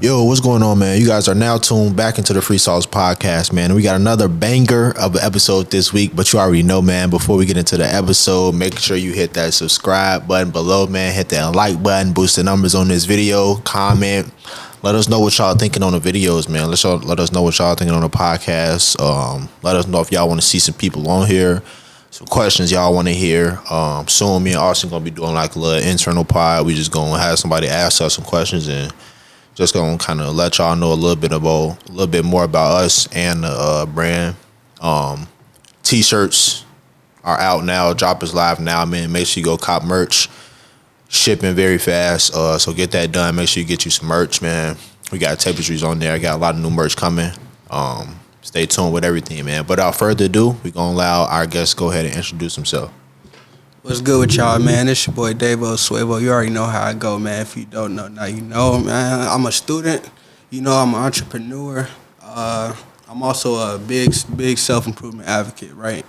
Yo, what's going on, man? You guys are now tuned back into the Sauce Podcast, man. We got another banger of an episode this week, but you already know, man, before we get into the episode, make sure you hit that subscribe button below, man. Hit that like button, boost the numbers on this video, comment. Let us know what y'all thinking on the videos, man. Let us know what y'all thinking on the podcast. Let us know if y'all want to see some people on here, some questions y'all want to hear. Soon, me and Austin going to be doing like a little internal pod. We just going to have somebody ask us some questions and just gonna kind of let y'all know a little bit more about us and the brand. T-shirts are out now. Drop is live now, man. Make sure you go cop merch. Shipping very fast. So get that done. Make sure you get you some merch, man. We got tapestries on there. I got a lot of new merch coming. Stay tuned with everything, man. But without further ado, we're gonna allow our guest to go ahead and introduce himself. What's good with y'all, man? It's your boy Davo Suevo. You already know how I go, man. If you don't know, now you know, man. I'm a student. You know, I'm an entrepreneur. I'm also a big self-improvement advocate, right?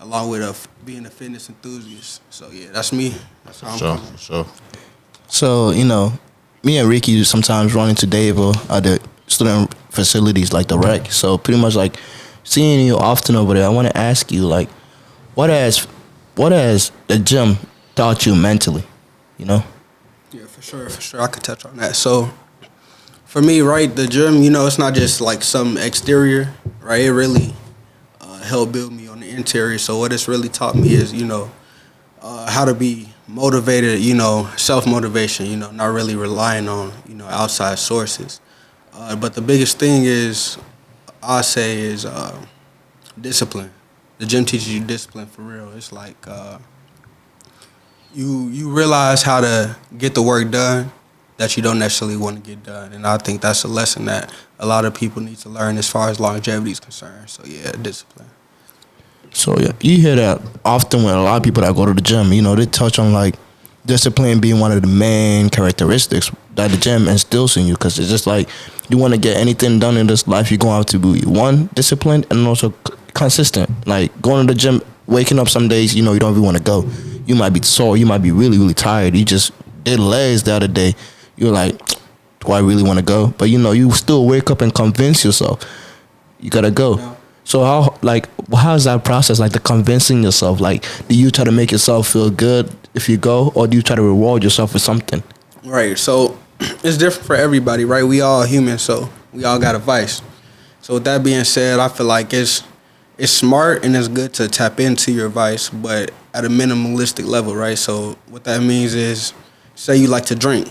Along with being a fitness enthusiast. So, yeah, that's me. That's how I'm coming. Sure. So, you know, me and Ricky sometimes run into Davo at the student facilities like the rec. So, pretty much, like, seeing you often over there, I want to ask you, like, what has the gym taught you mentally, you know? Yeah, for sure. I could touch on that. So, for me, right, the gym, you know, it's not just like some exterior, right? It really helped build me on the interior. So, what it's really taught me is, you know, how to be motivated, you know, self-motivation, you know, not really relying on, you know, outside sources. But the biggest thing is, I say, is discipline. The gym teaches you discipline for real. It's like you realize how to get the work done that you don't necessarily want to get done. And I think that's a lesson that a lot of people need to learn as far as longevity is concerned. So, yeah, discipline. So, yeah, you hear that often when a lot of people that go to the gym, you know, they touch on, like, discipline being one of the main characteristics that the gym instills in you, because it's just like you want to get anything done in this life, you're going to have to be, one, disciplined, and also consistent. Like going to the gym, waking up some days, you know, you don't even want to go. You might be sore. You might be really, really tired. You just did legs the other day. You're like, do I really want to go? But, you know, you still wake up and convince yourself you got to go. Yeah. So how's that process, like the convincing yourself? Like, do you try to make yourself feel good if you go, or do you try to reward yourself with something? Right. So it's different for everybody, right? We all human, so we all got a vice. So with that being said, I feel like it's smart and it's good to tap into your vice, but at a minimalistic level, right? So what that means is, say you like to drink.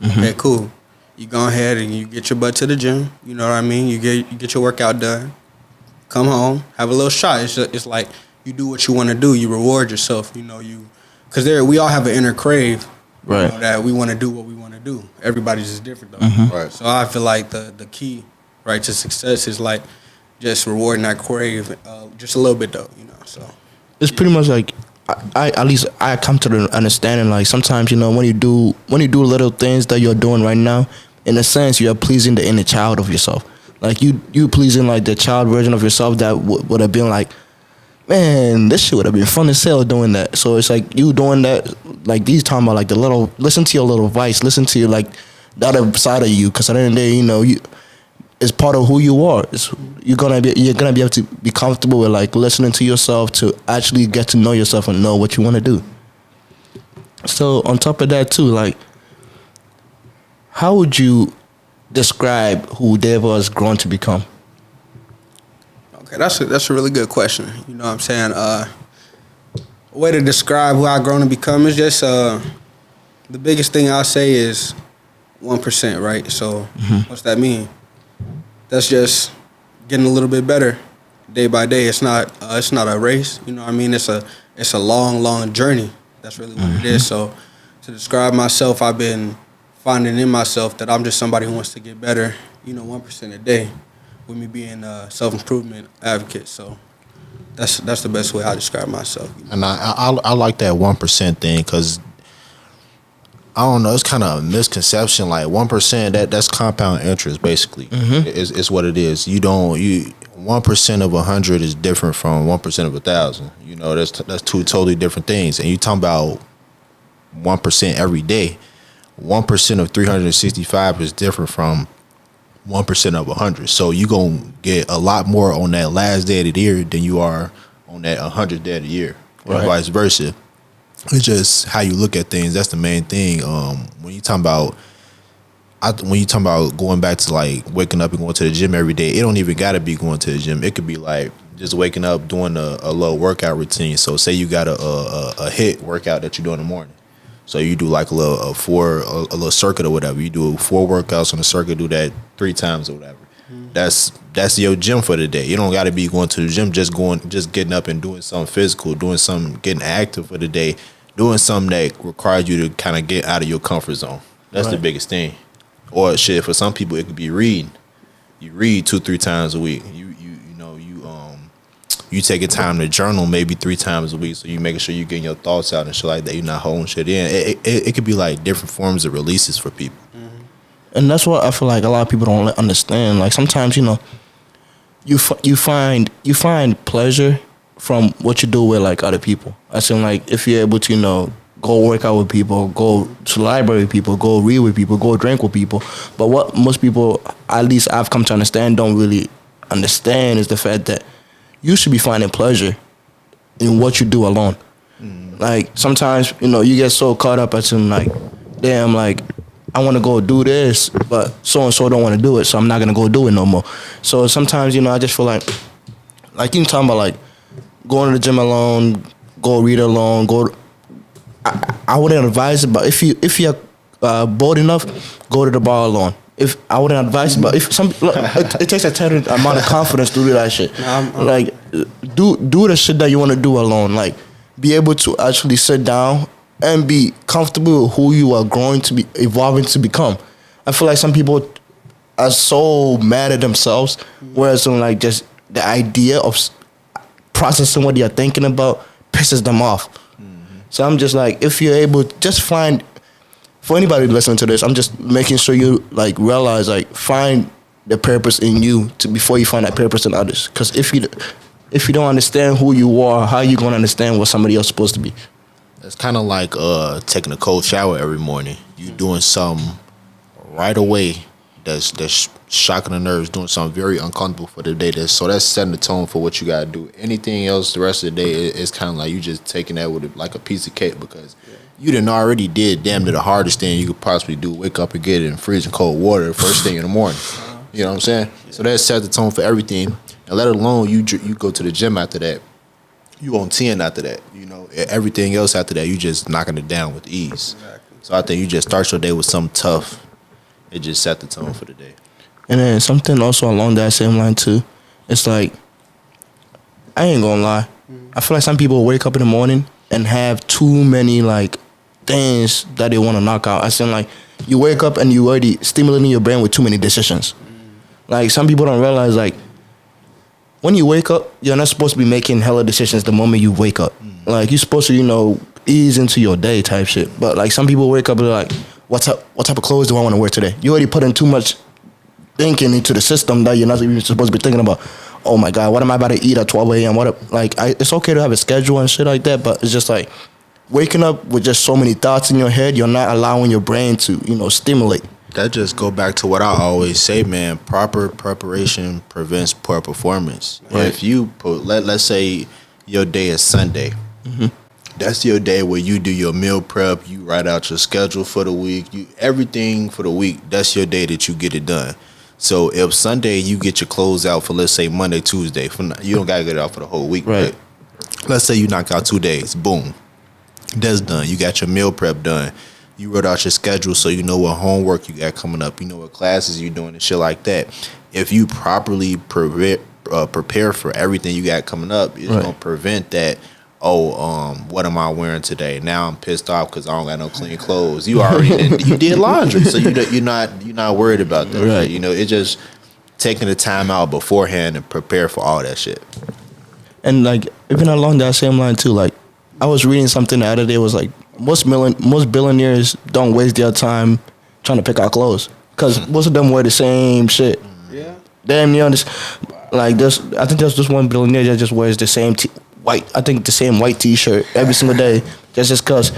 Mm-hmm. Okay, cool. You go ahead and you get your butt to the gym. You know what I mean? You get your workout done. Come home, have a little shot. It's like you do what you want to do. You reward yourself. You know, because we all have an inner crave, right? You know, that we want to do what we want to do. Everybody's just different though, mm-hmm. Right? So I feel like the key, right, to success is like just rewarding that crave, just a little bit though, you know. So it's pretty much like I come to the understanding, like sometimes, you know, when you do little things that you're doing right now, in a sense you're pleasing the inner child of yourself. Like you pleasing like the child version of yourself that would have been like, man, this shit would have been fun as hell doing that. So it's like you doing that, like these talking about like the little, listen to your little vice, listen to your, like the other side of you, because at the end of the day, you know, it's part of who you are. You're gonna be able to be comfortable with like listening to yourself to actually get to know yourself and know what you want to do. So on top of that too, like, how would you describe who Davo has grown to become? Okay, that's a really good question. You know what I'm saying? A way to describe who I've grown to become is just the biggest thing I'll say is 1%, right? So What's that mean? That's just getting a little bit better day by day. It's not a race. You know what I mean? It's a long journey. That's really what it is. So to describe myself, I've been finding in myself that I'm just somebody who wants to get better, you know, 1% a day, with me being a self-improvement advocate. So that's the best way I describe myself. You know? And I like that 1% thing, because I don't know, it's kind of a misconception. Like 1%, that's compound interest basically. It's what it is. 1% of 100 is different from 1% of 1,000. You know, that's two totally different things. And you talking about 1% every day. 1% of 365 is different from 1% of 100. So you gonna get a lot more on that last day of the year than you are on that 100th day of the year, or vice versa. It's just how you look at things. That's the main thing. When you talking about going back to like waking up and going to the gym every day, it don't even gotta be going to the gym. It could be like just waking up, doing a little workout routine. So say you got a HIIT workout that you do in the morning. So you do like a little circuit or whatever. You do 4 workouts on the circuit, do that 3 times or whatever. That's your gym for the day. You don't got to be going to the gym, just getting up and doing something physical, getting active for the day, doing something that requires you to kind of get out of your comfort zone. That's the biggest thing. Or shit, for some people it could be reading. You read 2-3 times a week. You taking time to journal maybe 3 times a week, so you making sure you getting your thoughts out and shit like that. You're not holding shit in. It could be like different forms of releases for people. And that's what I feel like a lot of people don't understand. Like sometimes, you find pleasure from what you do with like other people. I seem like if you're able to, go work out with people, go to the library with people, go read with people, go drink with people. But what most people, at least I've come to understand, don't really understand is the fact that you should be finding pleasure in what you do alone. Like sometimes, you get so caught up at some like, damn, like I want to go do this, but so and so don't want to do it, so I'm not gonna go do it no more. So sometimes, I just feel like you talking about like going to the gym alone, go read alone, I wouldn't advise it, but if you're bold enough, go to the bar alone. If I wouldn't advise it, but it takes a certain amount of confidence to do that shit. Like do the shit that you want to do alone. Like be able to actually sit down and be comfortable with who you are growing to be, evolving to become. I feel like some people are so mad at themselves, whereas like just the idea of processing what you're thinking about pisses them off. So I'm just like, if you're able to just find, for anybody listening to this, I'm just making sure you like realize, like find the purpose in you before you find that purpose in others. Because if you don't understand who you are, how you gonna understand what somebody else is supposed to be? It's kind of like taking a cold shower every morning. You doing something right away that's shocking the nerves, doing something very uncomfortable for the day. So that's setting the tone for what you gotta do. Anything else the rest of the day, it's kind of like you just taking that with like a piece of cake, because you done already did damn near the hardest thing you could possibly do. Wake up and get it in freezing cold water first thing in the morning. You know what I'm saying? So that sets the tone for everything. And let alone you go to the gym after that. You on 10 after that. Everything else after that, you just knocking it down with ease. Exactly. So I think you just start your day with something tough. It just set the tone for the day. And then something also along that same line too. It's like, I ain't gonna lie. I feel like some people wake up in the morning and have too many like things that they want to knock out. I seem like you wake up and you already stimulating your brain with too many decisions. Like some people don't realize, like when you wake up, you're not supposed to be making hella decisions the moment you wake up. Like you're supposed to, ease into your day type shit. But like some people wake up and they're like, what type of clothes do I want to wear today? You already put in too much thinking into the system that you're not even supposed to be thinking about. Oh my God, what am I about to eat at 12 a.m.? It's okay to have a schedule and shit like that, but it's just like waking up with just so many thoughts in your head, you're not allowing your brain to, stimulate. That just go back to what I always say, man. Proper preparation prevents poor performance. Right. If you let's say your day is Sunday. That's your day where you do your meal prep, you write out your schedule for the week, everything for the week. That's your day that you get it done. So if Sunday you get your clothes out for, let's say, Monday, Tuesday, you don't gotta get it out for the whole week. Right. But let's say you knock out 2 days, boom, that's done. You got your meal prep done. You wrote out your schedule so you know what homework you got coming up. You know what classes you're doing and shit like that. If you properly prepare for everything you got coming up, it's gonna prevent that. What am I wearing today? Now I'm pissed off because I don't got no clean clothes. You already did laundry, so you're not worried about that. Right. It's just taking the time out beforehand and prepare for all that shit. And like even along that same line too, like I was reading something the other day. It was like most billionaires don't waste their time trying to pick out clothes because most of them wear the same shit. Yeah. Damn near like this. I think there's just one billionaire that just wears the same white. I think the same white T-shirt every single day, just because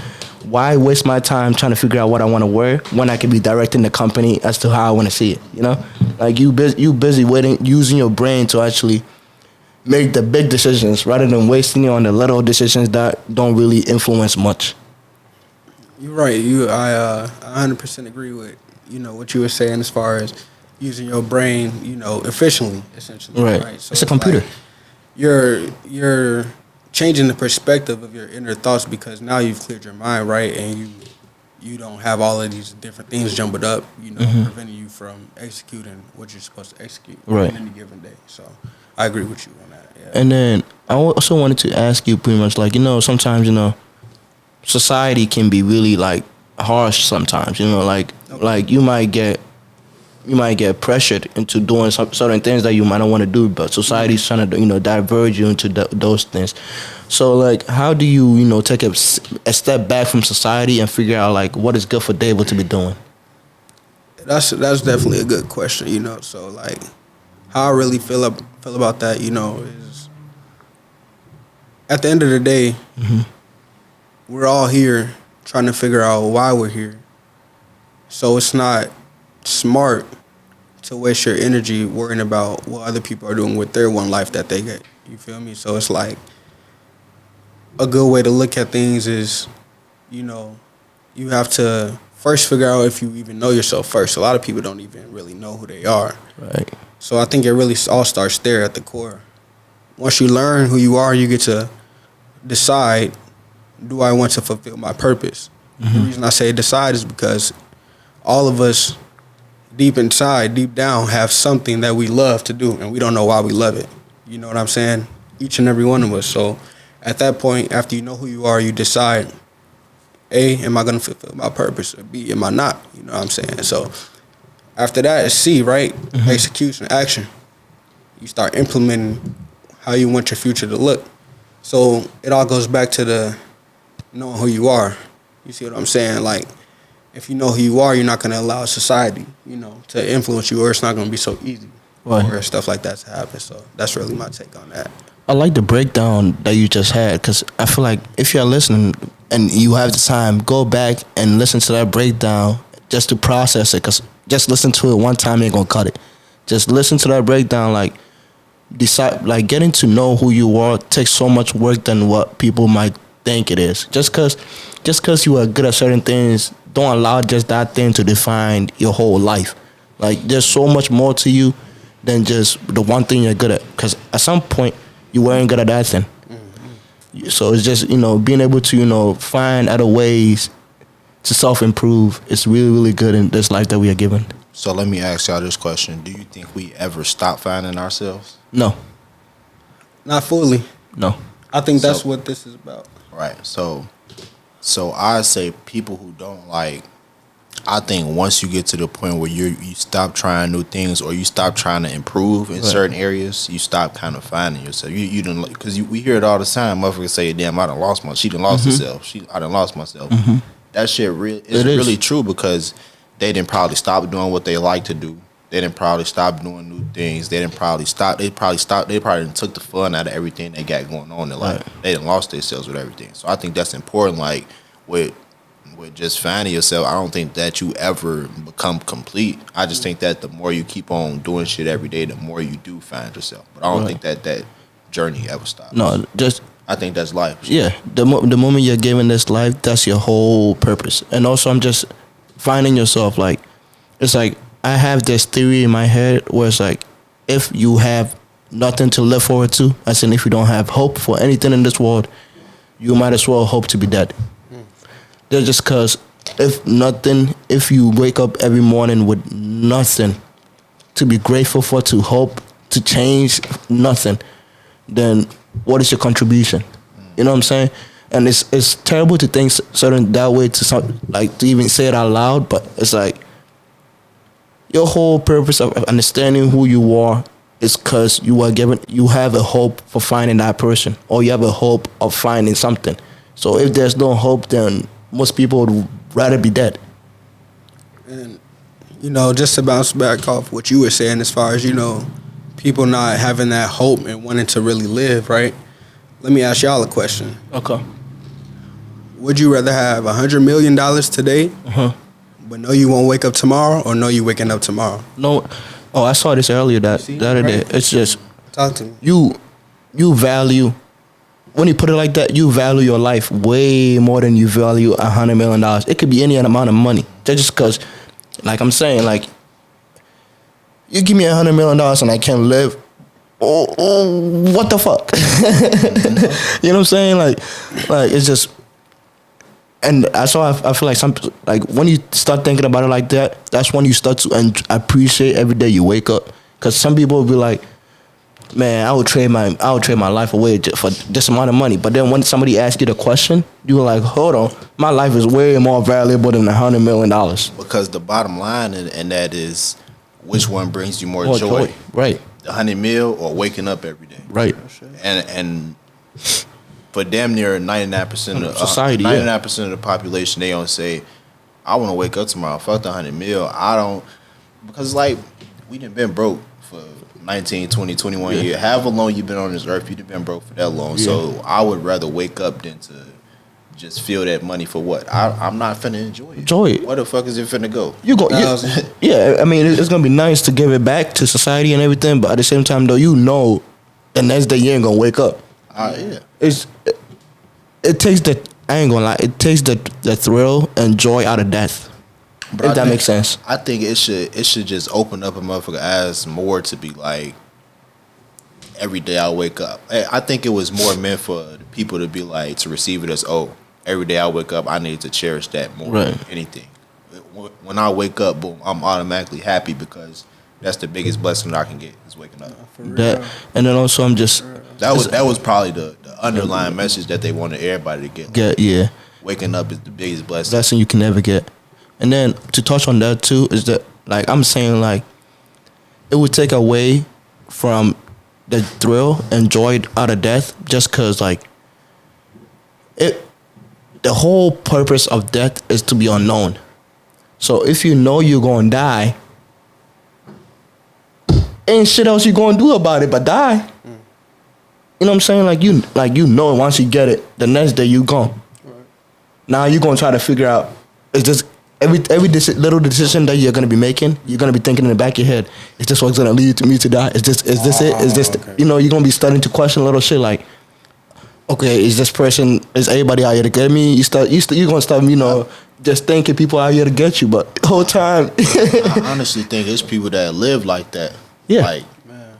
why waste my time trying to figure out what I want to wear when I can be directing the company as to how I want to see it? You know, like you busy waiting, using your brain to actually make the big decisions rather than wasting it on the little decisions that don't really influence much. You're right. I 100% agree with what you were saying as far as using your brain efficiently, essentially. Right. So it's a computer. Like you're changing the perspective of your inner thoughts because now you've cleared your mind, right, and you don't have all of these different things jumbled up, preventing you from executing what you're supposed to execute right. on any given day. So I agree with you on that. Yeah. And then I also wanted to ask you pretty much like, sometimes, society can be really like harsh sometimes, like you might get pressured into doing some certain things that you might not want to do, but society's trying to, diverge you into those things. So like, how do you, take a step back from society and figure out like what is good for Davo to be doing? That's definitely a good question, So like, how I really feel about that, is at the end of the day, we're all here trying to figure out why we're here. So it's not smart to waste your energy worrying about what other people are doing with their one life that they get. You feel me? So it's like a good way to look at things is, you have to first figure out if you even know yourself first. A lot of people don't even really know who they are. Right. So I think it really all starts there at the core. Once you learn who you are, you get to decide, do I want to fulfill my purpose? The reason I say decide is because all of us deep inside, deep down, have something that we love to do, and we don't know why we love it. You know what I'm saying? Each and every one of us. So at that point, after you know who you are, you decide, A, am I going to fulfill my purpose? Or B, am I not? You know what I'm saying? So after that, it's C, right? Execution, action. You start implementing how you want your future to look. So it all goes back to the knowing who you are. You see what I'm saying? Like, if you know who you are, you're not going to allow society, to influence you, or it's not going to be so easy for stuff like that to happen. So that's really my take on that. I like the breakdown that you just had, because I feel like if you're listening and you have the time, go back and listen to that breakdown just to process it, because just listen to it one time ain't going to cut it. Just listen to that breakdown, like, decide, like, getting to know who you are takes so much work than what people might think it is. Just because you are good at certain things, don't allow just that thing to define your whole life. Like, there's so much more to you than just the one thing you're good at, because at some point you weren't good at that thing. So it's just, being able to, find other ways to self-improve is really, really good in this life that we are given. So let me ask y'all this question. Do you think we ever stop finding ourselves? No. Not fully. No. I think that's what this is about. Right. So I say people who don't like, I think once you get to the point where you stop trying new things, or you stop trying to improve in certain areas, you stop kind of finding yourself. You didn't, because we hear it all the time. Motherfuckers say, "Damn, I done lost she done lost herself. I done lost myself." That shit is really true, because they didn't probably stop doing what they like to do. They didn't probably stop doing new things. They didn't probably stop. They probably took the fun out of everything they got going on in life. They didn't lost themselves with everything. So I think that's important. Like with just finding yourself, I don't think that you ever become complete. I just think that the more you keep on doing shit every day, the more you do find yourself. But I don't think that journey ever stops. No, I think that's life. Yeah, the moment you're given this life, that's your whole purpose. And also, I'm just finding yourself, like, it's like, I have this theory in my head where it's like, if you have nothing to live forward to, as in if you don't have hope for anything in this world, you might as well hope to be dead. That's just because if you wake up every morning with nothing to be grateful for, to hope, to change, nothing, then what is your contribution? You know what I'm saying? And it's terrible to think certain that way, to even say it out loud, but it's like, your whole purpose of understanding who you are is because you have a hope for finding that person, or you have a hope of finding something. So if there's no hope, then most people would rather be dead. And, just to bounce back off what you were saying as far as, people not having that hope and wanting to really live, right? Let me ask y'all a question. Okay. would you rather have $100 million today, but know you won't wake up tomorrow, or know you waking up tomorrow? No. Oh, I saw this earlier the other day. It's just Talk to me. You value, when you put it like that, you value your life way more than you value $100 million. It could be any amount of money. Just because, like I'm saying, like, you give me $100 million and I can't live. Oh, what the fuck? You know what I'm saying? Like it's just, and that's why I feel like when you start thinking about it like that, that's when you start to appreciate every day you wake up. Because some people will be like, man, I would trade my life away for this amount of money. But then when somebody asks you the question, you're like, hold on, my life is way more valuable than $100 million. Because the bottom line in that is, which one brings you more joy? Right. The 100 mil or waking up every day? Right. And for damn near 99% of society, 99% of the population, they don't say, I want to wake up tomorrow. Fuck the 100 mil. I don't, because like we done been broke for 19, 20, 21 years. However long you've been on this earth, you've been broke for that long. Yeah. So I would rather wake up than to just feel that money for what? I'm not finna enjoy it. Where the fuck is it finna go? You go, yeah. I mean, it's gonna be nice to give it back to society and everything, but at the same time, though, you know, the next day you ain't gonna wake up. Yeah. It takes the, I ain't gonna lie, it takes the thrill and joy out of death. But if that makes sense. I think it should just open up a motherfucker eyes more to be like, every day I wake up. I think it was more meant for the people to be like, to receive it as, oh, every day I wake up, I need to cherish that more than anything. When I wake up, boom, I'm automatically happy because that's the biggest blessing that I can get is waking up. That, and then also I'm just that was probably the underlying message that they wanted everybody to get. Yeah. Waking up is the biggest blessing. Blessing you can never get. And then to touch on that too is that, like I'm saying, like it would take away from the thrill and joy out of death, just cause like the whole purpose of death is to be unknown. So if you know you're gonna die, ain't shit else you gonna do about it but die. You know what I'm saying? Like you know once you get it, the next day you gone. Right. Now you're gonna try to figure out, is this every little decision that you're gonna be making, you're gonna be thinking in the back of your head, is this what's gonna lead to me to die? Is this it? Is this okay. You know, you're gonna be starting to question little shit like, okay, is everybody out here to get me? You're gonna start, you know, just thinking people out here to get you, but the whole time I honestly think it's people that live like that. Yeah. Like,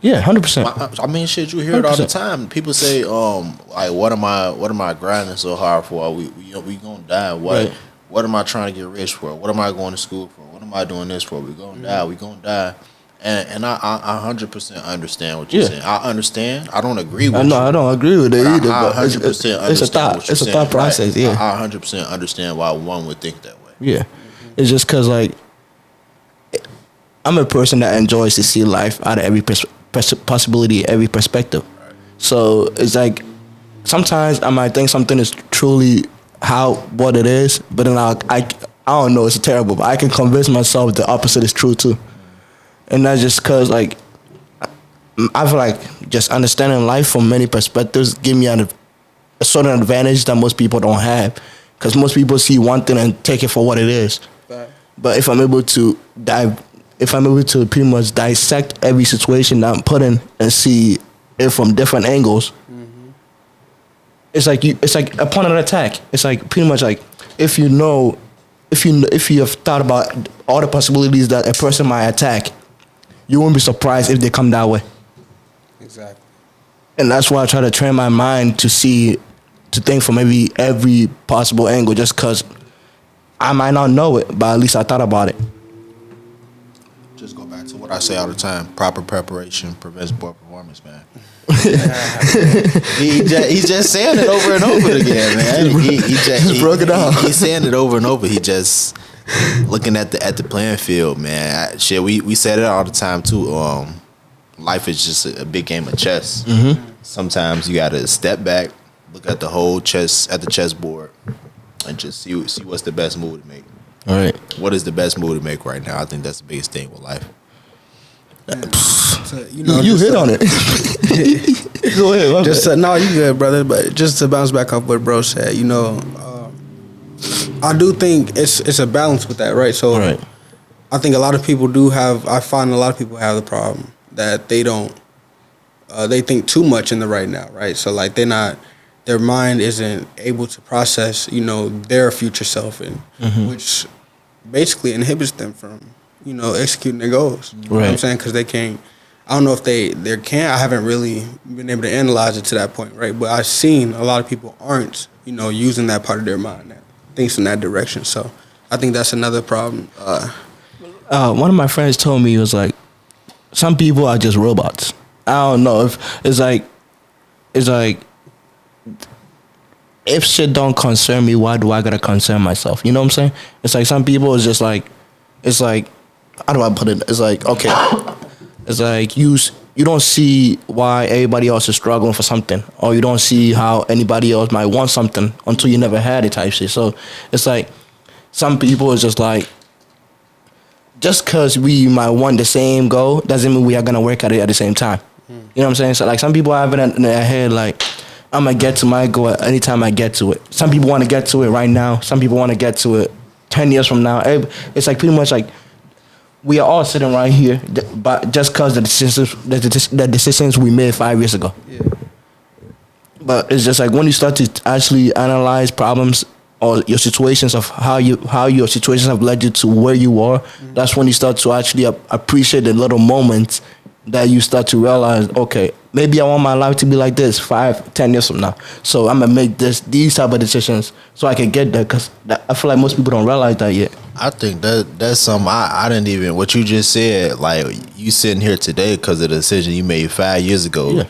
yeah, 100%. I mean, shit, you hear it all the time. People say, like, what am I grinding so hard for? We gonna die. What am I trying to get rich for? What am I going to school for? What am I doing this for? We gonna die. We gonna die. And I 100% understand what you're saying. I understand. I don't agree with you. No, I don't agree with it either. I 100% understand. It's a thought. It's a thought process. Right. Yeah, I 100% understand why one would think that way. Yeah, it's just because like I'm a person that enjoys to see life out of every possibility, every perspective. Right. So it's like sometimes I might think something is truly what it is, but then I don't know, it's terrible, but I can convince myself the opposite is true too. And that's just because like I feel like just understanding life from many perspectives give me a certain advantage that most people don't have, because most people see one thing and take it for what it is. Right. But if I'm able to pretty much dissect every situation that I'm put in and see it from different angles, it's like upon an attack. It's like pretty much like if you have thought about all the possibilities that a person might attack, you won't be surprised if they come that way. Exactly. And that's why I try to train my mind to think from every possible angle, just because I might not know it, but at least I thought about it. Just go back to what I say all the time: proper preparation prevents poor performance, man. He's just saying it over and over again, man. He just broke it down. He's saying it over and over. He just looking at the playing field, man. Shit, we said it all the time too. Life is just a big game of chess. Mm-hmm. Sometimes you gotta step back, look at the whole chessboard, and just see what's the best move to make. All right. What is the best move to make right now? I think that's the biggest thing with life. So, you hit on it. Go ahead. No, you good, brother. But just to bounce back off what bro said, I do think it's a balance with that, right? So Right. I think a lot of people do have. I find a lot of people have the problem that they don't. They think too much in the right now, right? So like they're not. Their mind isn't able to process, their future self, and which basically inhibits them from, executing their goals. You know what I'm saying? Because they can't. I don't know if they can't. I haven't really been able to analyze it to that point, right? But I've seen a lot of people aren't, using that part of their mind that thinks in that direction. So I think that's another problem. One of my friends told me, he was like, some people are just robots. I don't know if it's like if shit don't concern me, why do I gotta concern myself? You know what I'm saying? It's like some people is just like, it's like, how do I put it? It's like, okay, it's like you don't see why everybody else is struggling for something, or you don't see how anybody else might want something until you never had it type shit. So it's like some people is just like, just because we might want the same goal doesn't mean we are gonna work at it at the same time. You know what I'm saying? So like some people have it in their head like, I'm gonna get to my goal anytime I get to it. Some people want to get to it right now. Some people want to get to it 10 years from now. It's like pretty much like we are all sitting right here, but just because the decisions we made 5 years ago. Yeah. But it's just like when you start to actually analyze problems or your situations of how your situations have led you to where you are, that's when you start to actually appreciate the little moments that you start to realize, okay, maybe I want my life to be like this 5-10 years from now. So I'm gonna make these type of decisions so I can get there. Cause I feel like most people don't realize that yet. I think that's something I didn't even, what you just said, like you sitting here today because of the decision you made 5 years ago. Yeah.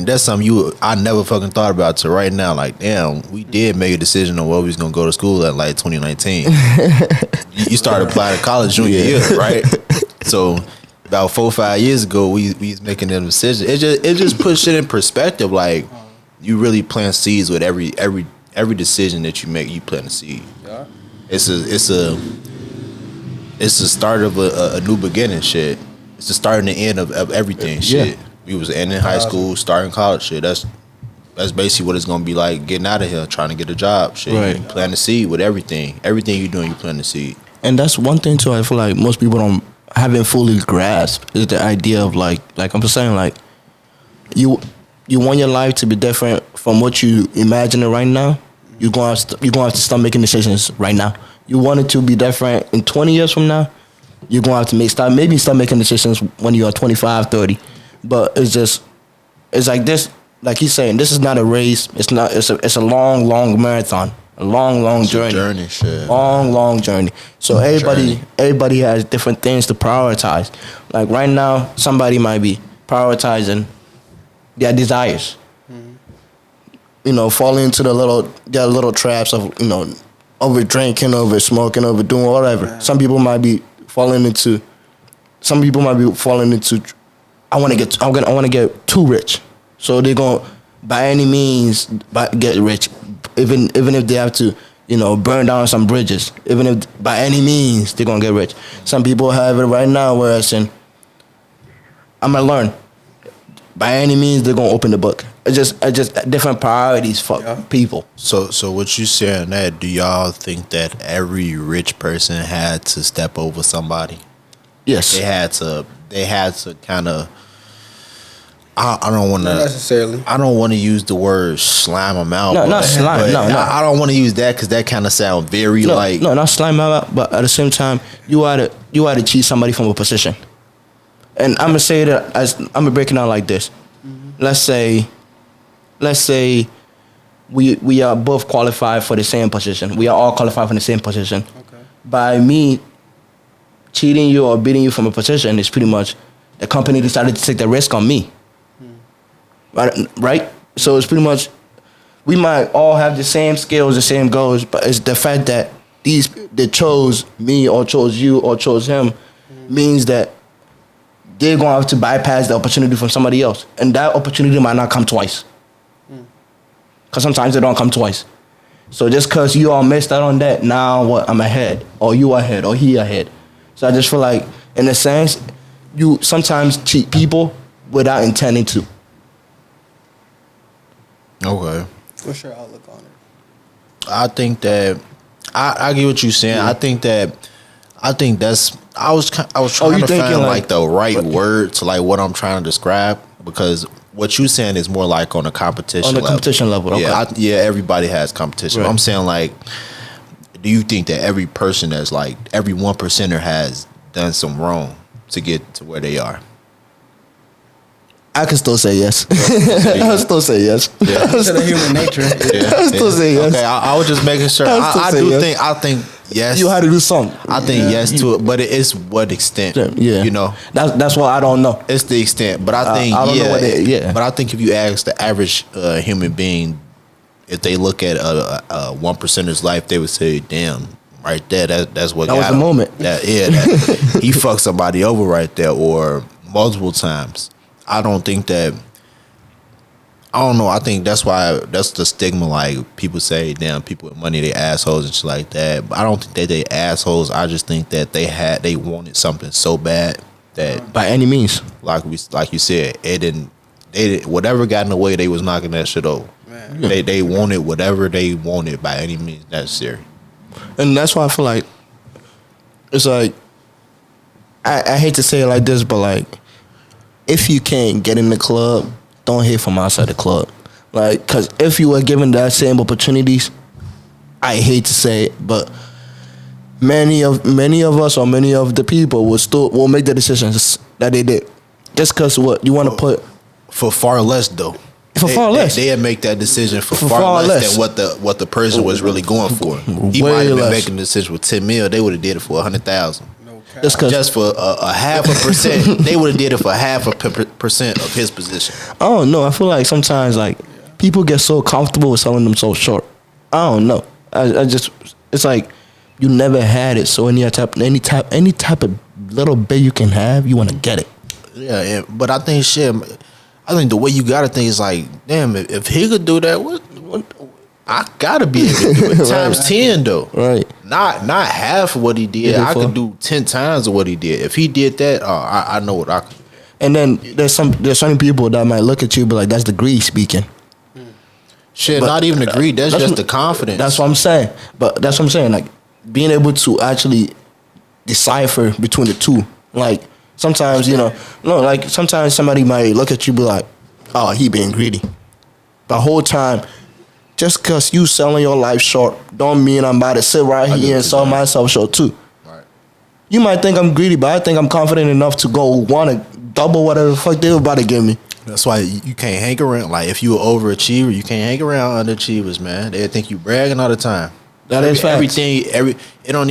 That's something I never fucking thought about till right now. Like, damn, we did make a decision on where we was gonna go to school at like 2019. You started applying to college junior year, right? So about 4-5 years ago, we was making them decisions. It just puts it in perspective. Like you really plant seeds with every decision that you make. You plant a seed. Yeah. It's a start of a new beginning. Shit. It's the start and the end of everything. Shit. Yeah. We was ending high school, starting college. Shit. That's basically what it's gonna be like getting out of here, trying to get a job. Shit. Right. You plant a seed with everything. Everything you're doing, you plant a seed. And that's one thing too. I feel like most people haven't fully grasped is the idea of like I'm just saying, like you want your life to be different from what you imagine it right now. You're gonna have to start making decisions right now. You want it to be different in 20 years from now. You're gonna have to start making decisions when you are 25, 30. But it's like this, like he's saying, this is not a race. It's a long marathon. A long journey. Shit. Long journey. So everybody has different things to prioritize. Like right now, somebody might be prioritizing their desires. Falling into their little traps of, over drinking, over smoking, over doing whatever. Yeah. Some people might be falling into I want to get too rich. So they're going to by any means get rich. Even if they have to, burn down some bridges. Even if by any means they're gonna get rich. Some people have it right now where it's I'm gonna learn. By any means they're gonna open the book. It's just different priorities for people. So what you saying that? Do y'all think that every rich person had to step over somebody? Yes. They had to kind of. I don't want to necessarily. I don't want to use the word slime them out. No, not slime. No. I don't want to use that because that kind of sound very like. No, not slime them out. But at the same time, you had to cheat somebody from a position. And I'm gonna say that I'm gonna break it down like this. Mm-hmm. Let's say we are both qualified for the same position. We are all qualified for the same position. Okay. By me cheating you or beating you from a position is pretty much the company decided to take the risk on me. Right? So it's pretty much, we might all have the same skills, the same goals, but it's the fact that they chose me or chose you or chose him means that they're going to have to bypass the opportunity from somebody else. And that opportunity might not come twice. Because sometimes it don't come twice. So just because you all missed out on that, now what? I'm ahead. Or you ahead. Or he ahead. So I just feel like, in a sense, you sometimes cheat people without intending to. Okay. What's your outlook on it? I think that I get what you're saying. Yeah. I think that's. I was trying you to find thinking, like the right word to like what I'm trying to describe, because what you're saying is more like on a competition On the level. competition level, okay. Yeah, everybody has competition. Right. I'm saying, like, do you think that every person that's like every 1%er has done some wrong to get to where they are? I can still say yes. I can still say yes. Yeah. To the human nature. Yeah, I still say yes. Okay, I was just making sure. I still I say do yes. think. I think yes. You had to do something. I think yes to it, but it is what extent. Yeah, You know, that's what I don't know. it's the extent. But I think I don't know what yeah. But I think if you ask the average human being, if they look at a 1%er's life, they would say, "Damn, right there, that's what That got was the him." moment. He fucked somebody over right there, or multiple times. I don't think that. I don't know. I think that's the stigma. Like, people say, "Damn, people with money, they assholes and shit like that." But I don't think that they assholes. I just think that they wanted something so bad that, By any means. like you said, they didn't whatever got in the way, they was knocking that shit over. Man. They wanted whatever they wanted by any means necessary. And that's why I feel like it's like I hate to say it like this, but like if you can't get in the club, don't hate from outside the club. Like, cause if you were given that same opportunities, I hate to say it, but many of us or many of the people will make the decisions that they did. Just cause what you want to put For far less though. far less. They'd make that decision for For far far less less. than what the person was really going for. He Way might have been less. making a decision with 10 mil. They would have did it for 100,000. No cap. Just cause Just for a half a percent, they would have did it for half a percent of his position. I don't know. I feel like sometimes like people get so comfortable with selling themselves short. I don't know. I just it's like you never had it, so any type of little bit you can have, you want to get it. Yeah, but I think the way you gotta think is like, damn, if he could do that, what I gotta be able to do it times 10 though. Right. Not half of what he did. Yeah, I for- could do 10 times of what he did. If he did that, I know what I could do. And then there's some people that might look at you and be like, that's the greed speaking. Shit, But not even the greed. That's just what- the confidence. That's what I'm saying. But that's what I'm saying. Like being able to actually decipher between the two. Like sometimes, sometimes somebody might look at you and be like, oh, he being greedy. The whole time, just cause you selling your life short don't mean I'm about to sit right here and sell myself short too. Right. You might think I'm greedy, but I think I'm confident enough to go want to double whatever the fuck they were about to give me. That's why you can't hang around. Like, if you an overachiever, you can't hang around underachievers, man. They think you bragging all the time. That is facts. You don't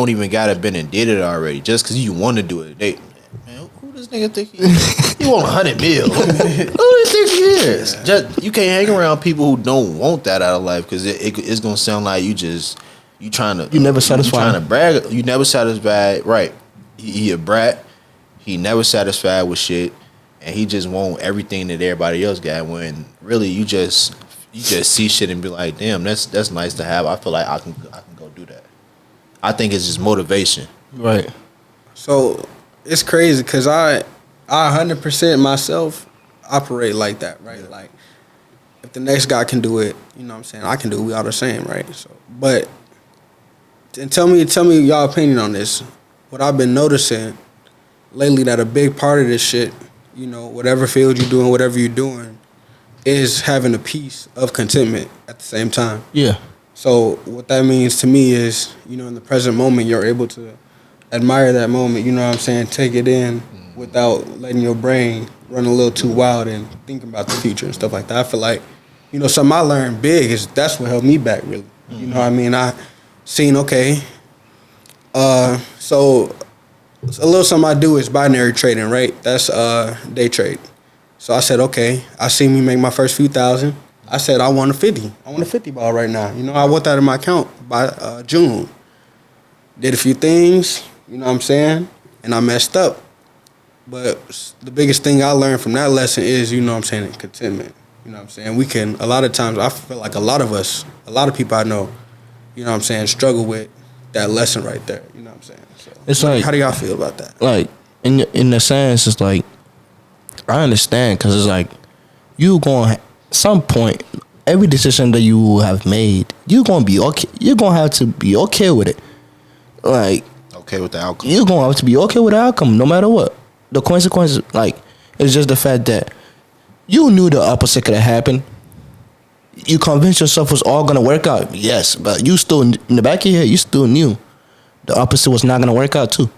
even gotta been and did it already. Just because you want to do it, man, who this nigga think he is? You want 100 mil? Who do you think he is? Just, you can't hang around people who don't want that out of life, because it's gonna sound like you trying to. You never satisfied. You trying to brag. You never satisfied. Right? He a brat. He never satisfied with shit, and he just want everything that everybody else got. When really you just see shit and be like, damn, that's nice to have. I feel like I can go do that. I think it's just motivation. Right. So it's crazy because I 100% myself operate like that, right? Like if the next guy can do it, you know what I'm saying, I can do it. We all the same, right? So, but and tell me y'all opinion on this. What I've been noticing lately, that a big part of this shit, whatever field you're doing, whatever you're doing, is having a piece of contentment at the same time. Yeah. So what that means to me is, in the present moment, you're able to admire that moment, you know what I'm saying, take it in without letting your brain run a little too wild and thinking about the future and stuff like that. I feel like, something I learned big is that's what held me back, really. You know what I mean? I seen, okay, so a little something I do is binary trading, right? That's day trade. So I said, okay, I seen me make my first few thousand. I said, I want a 50. I want a 50 ball right now. I want that in my account by June. Did a few things, you know what I'm saying? And I messed up. But the biggest thing I learned from that lesson is, you know what I'm saying, contentment. You know what I'm saying? We can, a lot of times, I feel like a lot of people I know, you know what I'm saying, struggle with that lesson right there. You know what I'm saying? So, It's like, how do y'all feel about that? like in the sense, it's like I understand, because it's like you going some point every decision that you have made, you're gonna be okay. You're gonna have to be okay with it. Like, Okay with the outcome. you're gonna have to be okay with the outcome, no matter what. The consequences, like, it's just the fact that you knew the opposite could have happened. You convinced yourself it was all gonna work out, yes, but you still, in the back of your head, you still knew the opposite was not gonna work out too.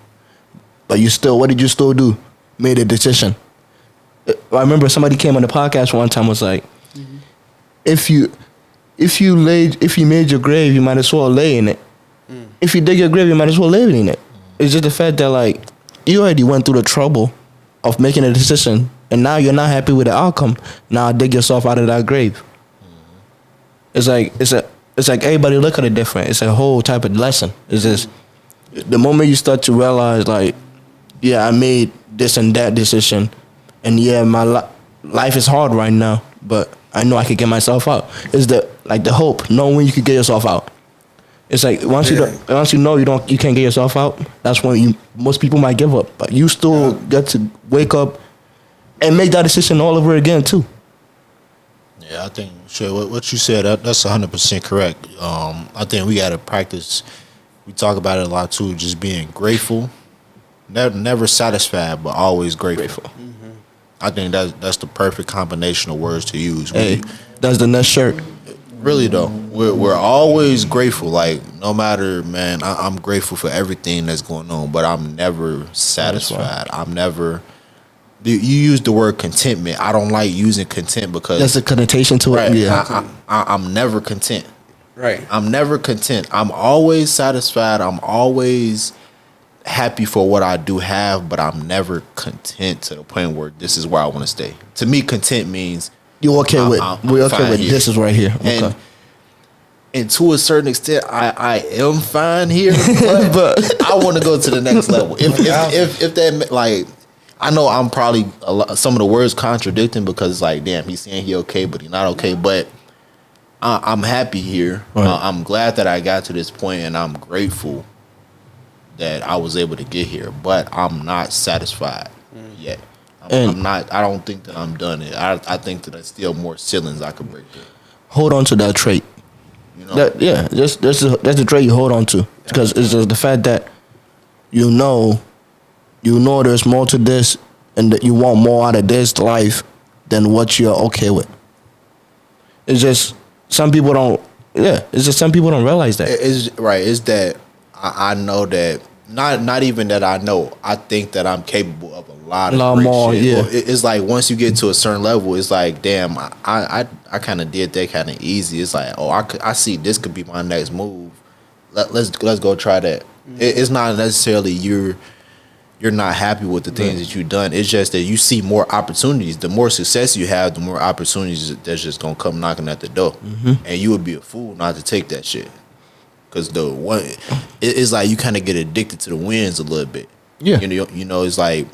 But you still, what did you still do? Made a decision. I remember somebody came on the podcast one time, was like, if you made your grave, you might as well lay in it. If you dig your grave, you might as well live in it. It's just the fact that, like, you already went through the trouble of making a decision, and now you're not happy with the outcome. Now dig yourself out of that grave. It's like everybody look at it different. It's a whole type of lesson. It's just the moment you start to realize, like, yeah, I made this and that decision, and yeah, my life is hard right now, but I know I could get myself out. It's the hope, knowing you could get yourself out. It's like once you know you can't get yourself out, that's when most people might give up. But you still get to wake up and make that decision all over again too. Yeah, I think what you said, that's 100% correct. I think we got to practice. We talk about it a lot too. Just being grateful, never satisfied, but always grateful. Mm-hmm. I think that's the perfect combination of words to use. Hey, that's the next shirt. Really though, we're always grateful. Like, no matter, man, I'm grateful for everything that's going on, but I'm never satisfied. I'm never. You use the word contentment. I don't like using content because that's a connotation to it. Right, Yeah, I'm never content. Right. I'm never content. I'm always satisfied. I'm always happy for what I do have, but I'm never content to the point where this is where I want to stay. To me, content means you're okay with. We're okay with here. This is right here. Okay. And to a certain extent, I am fine here, but I want to go to the next level. If that, like, I know I'm probably some of the words contradicting because it's like, damn, he's saying he okay, but he's not okay. But I'm happy here. Right. I'm glad that I got to this point, and I'm grateful that I was able to get here. But I'm not satisfied yet. I'm not. I don't think that I'm done. I think that there's still more ceilings I could break through. Hold on to that trait. You know? That's the trait you hold on to, because it's just the fact that you know there's more to this, and that you want more out of this life than what you're okay with. It's just some people don't. Yeah, it's just some people don't realize that. It's right. It's that I know that not even that I know. I think that I'm capable of a lot great more. shit. Yeah, it's like once you get to a certain level, it's like, damn, I kind of did that kind of easy. It's like, oh, I see this could be my next move. Let's go try that. It's not necessarily you're not happy with the things that you've done. It's just that you see more opportunities. The more success you have, the more opportunities that's just gonna come knocking at the door. And you would be a fool not to take that shit. Cause it's like you kind of get addicted to the wins a little bit. Yeah, you know, it's like,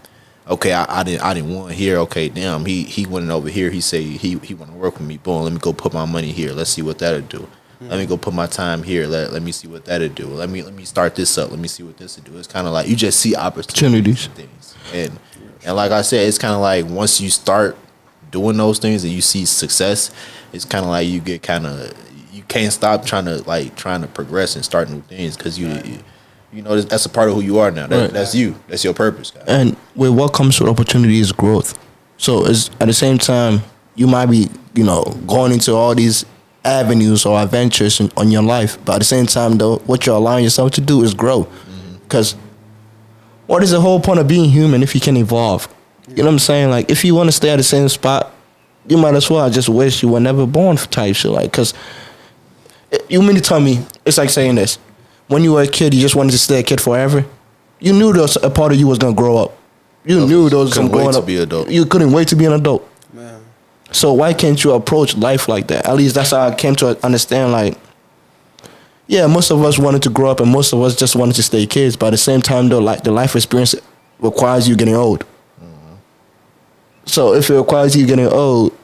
okay, I didn't want here. Okay, damn, he went over here. He say he want to work with me. Boom, let me go put my money here. Let's see what that'll do. Let me go put my time here. Let me see what that'll do. Let me start this up. Let me see what this will do. It's kind of like you just see opportunities and things. And like I said, it's kind of like once you start doing those things and you see success, it's kind of like you get you can't stop trying to progress and start new things because you know that's a part of who you are now. That's you. That's your purpose, guys. And with what comes with opportunity is growth. So it's at the same time you might be going into all these avenues or adventures on your life, but at the same time though, what you're allowing yourself to do is grow. Because what is the whole point of being human if you can evolve? You know what I'm saying? Like, if you want to stay at the same spot, you might as well just wish you were never born for type shit. Like, because you mean to tell me it's like saying this: when you were a kid, you just wanted to stay a kid forever. You knew there was a part of you was gonna grow up. You knew there was some growing up. You couldn't wait to be an adult. So why can't you approach life like that? At least that's how I came to understand, like, yeah, most of us wanted to grow up and most of us just wanted to stay kids. But at the same time, though, like, the life experience requires you getting old. So if it requires you getting old,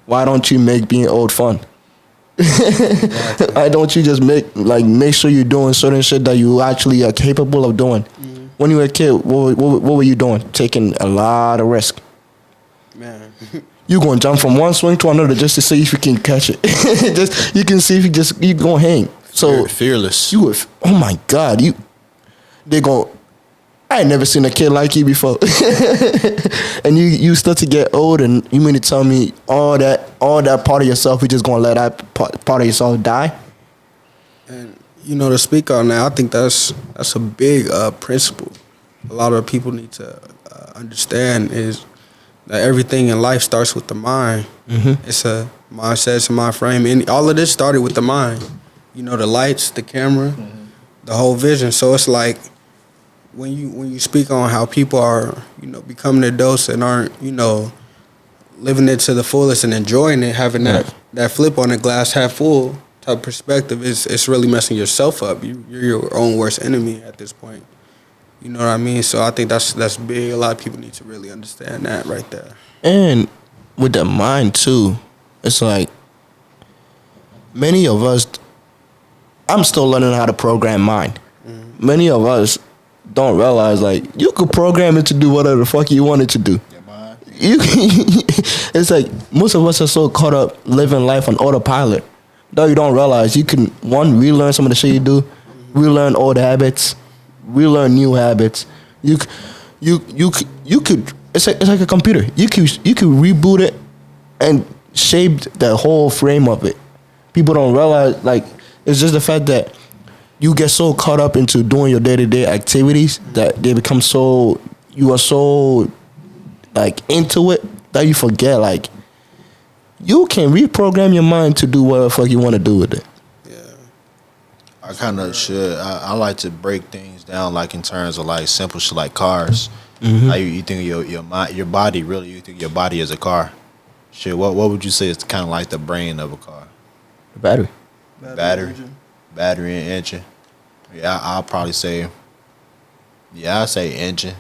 why don't you make being old fun? Why don't you just make sure you're doing certain shit that you actually are capable of doing? When you were a kid, what were you doing? Taking a lot of risk. Man. You gonna jump from one swing to another just to see if you can catch it. Just you can see if you gonna hang. So fearless. you would. Oh my God, they go. I ain't never seen a kid like you before. And you start to get old, and you mean to tell me all that part of yourself, you just gonna let that part of yourself die? And to speak on that, I think that's a big principle. A lot of people need to understand is that everything in life starts with the mind. Mm-hmm. It's a mindset, it's a mind frame, and all of this started with the mind. The lights, the camera, the whole vision. So it's like when you speak on how people are, becoming adults and aren't, living it to the fullest and enjoying it, having that flip on the glass half full type perspective, it's really messing yourself up. You're your own worst enemy at this point. You know what I mean? So I think that's big. A lot of people need to really understand that right there. And with the mind too, it's like many of us. I'm still learning how to program mind. Mm-hmm. Many of us don't realize like you could program it to do whatever the fuck you want it to do. It's like most of us are so caught up living life on autopilot that you don't realize you can relearn some of the shit you do, relearn old habits, relearn new habits. You could. It's like a computer. You could reboot it and shape the whole frame of it. People don't realize like it's just the fact that you get so caught up into doing your day-to-day activities that they become you are so like into it that you forget like you can reprogram your mind to do whatever the fuck you want to do with it. Yeah, I kind of should. I like to break things down like in terms of like simple shit like cars. Mm-hmm. Like you think your mind, your body really? You think your body is a car? Shit, what would you say is kind of like the brain of a car? The battery. Battery and engine. Yeah, I'll probably say. Yeah, I'll say engine,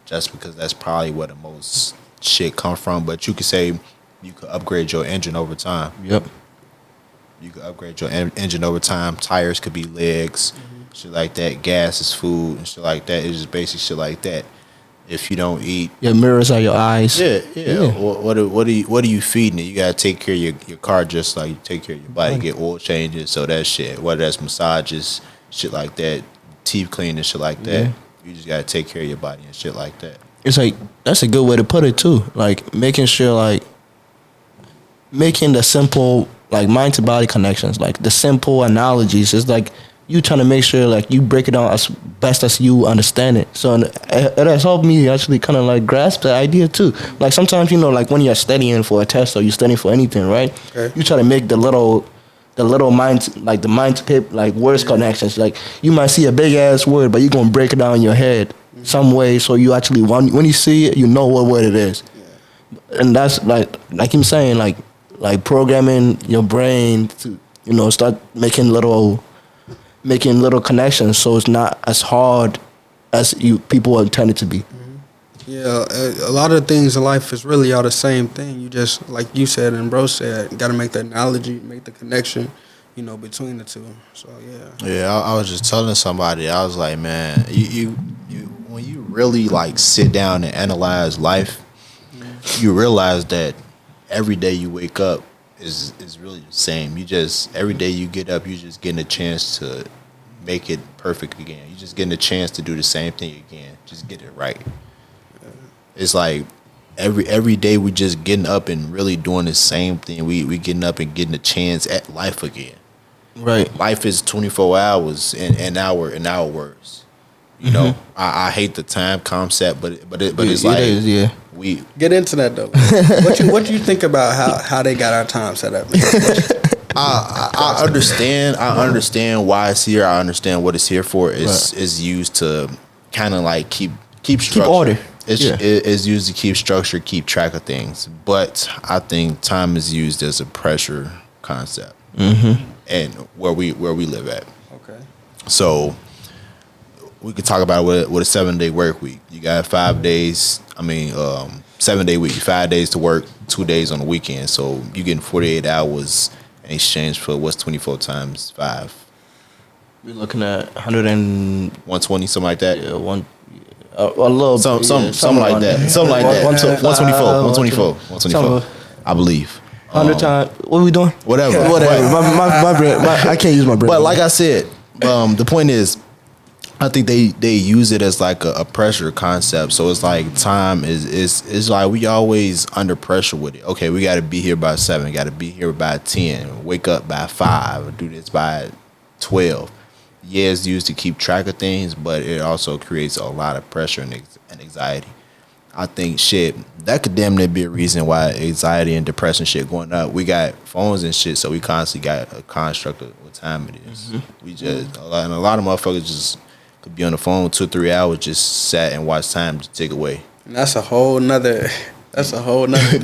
just because that's probably where the most shit come from. But you could say you could upgrade your engine over time. Yep. You could upgrade your engine over time. Tires could be legs, shit like that. Gas is food and shit like that. It's just basic shit like that. If you don't eat, your mirrors are your eyes. Yeah. What are you feeding it? You gotta take care of your car just like you take care of your body. Get oil changes, so that shit. Whether that's massages, shit like that, teeth cleaning, shit like that. You just gotta take care of your body and shit like that. It's like that's a good way to put it too. Like making sure like making the simple like mind to body connections, like the simple analogies. It's like you trying to make sure like you break it down as best as you understand it. So it has helped me actually kind of like grasp the idea too. Like sometimes like when you're studying for a test or you're studying for anything, right? Okay. You try to make the little mind, like the mind to paper, like words connections. Like you might see a big ass word, but you're gonna break it down in your head some way so you actually when you see it, you know what word it is. Yeah. And that's like I'm saying, like programming your brain to start making little connections, so it's not as hard as people intend it to be. Yeah, a lot of things in life is really all the same thing. You just, like you said and bro said, got to make the analogy, make the connection, between the two. So yeah. Yeah, I was just telling somebody, I was like, man, you when you really like sit down and analyze life, you realize that every day you wake up is really the same. You just every day you get up, you just getting a chance to make it perfect again. You just getting a chance to do the same thing again. Just get it right. It's like every day we just getting up and really doing the same thing. We getting up and getting a chance at life again. Right. Life is 24 hours in hours. You know, I hate the time concept, but it's like is, yeah. We get into that though. What you think about how they got our time set up? I understand why it's here. I understand what it's here for. It's used to kind of like keep structure. Keep order. It's used to keep structure, keep track of things. But I think time is used as a pressure concept, and where we live at. Okay. So we could talk about it with a 7-day work week. You got 5 days. 7-day week. 5 days to work, 2 days on the weekend. So you getting 48 hours in exchange for what's 24 times 5. We're looking at 120, 120, something like that. Yeah, A little, something like that. Something like that. 124. I believe. 100 times. What are we doing? Whatever. My brain. I can't use my brain. But like I said, the point is, I think they use it as like a pressure concept. So it's like time is like we always under pressure with it. Okay, we got to be here by 7. Got to be here by 10. Wake up by 5. Do this by 12. Yeah, it's used to keep track of things, but it also creates a lot of pressure and anxiety. I think that could damn near be a reason why anxiety and depression shit going up. We got phones and shit, so we constantly got a construct of what time it is. Mm-hmm. We just a lot of motherfuckers just could be on the phone 2 or 3 hours, just sat and watch time just tick away. And that's a whole nother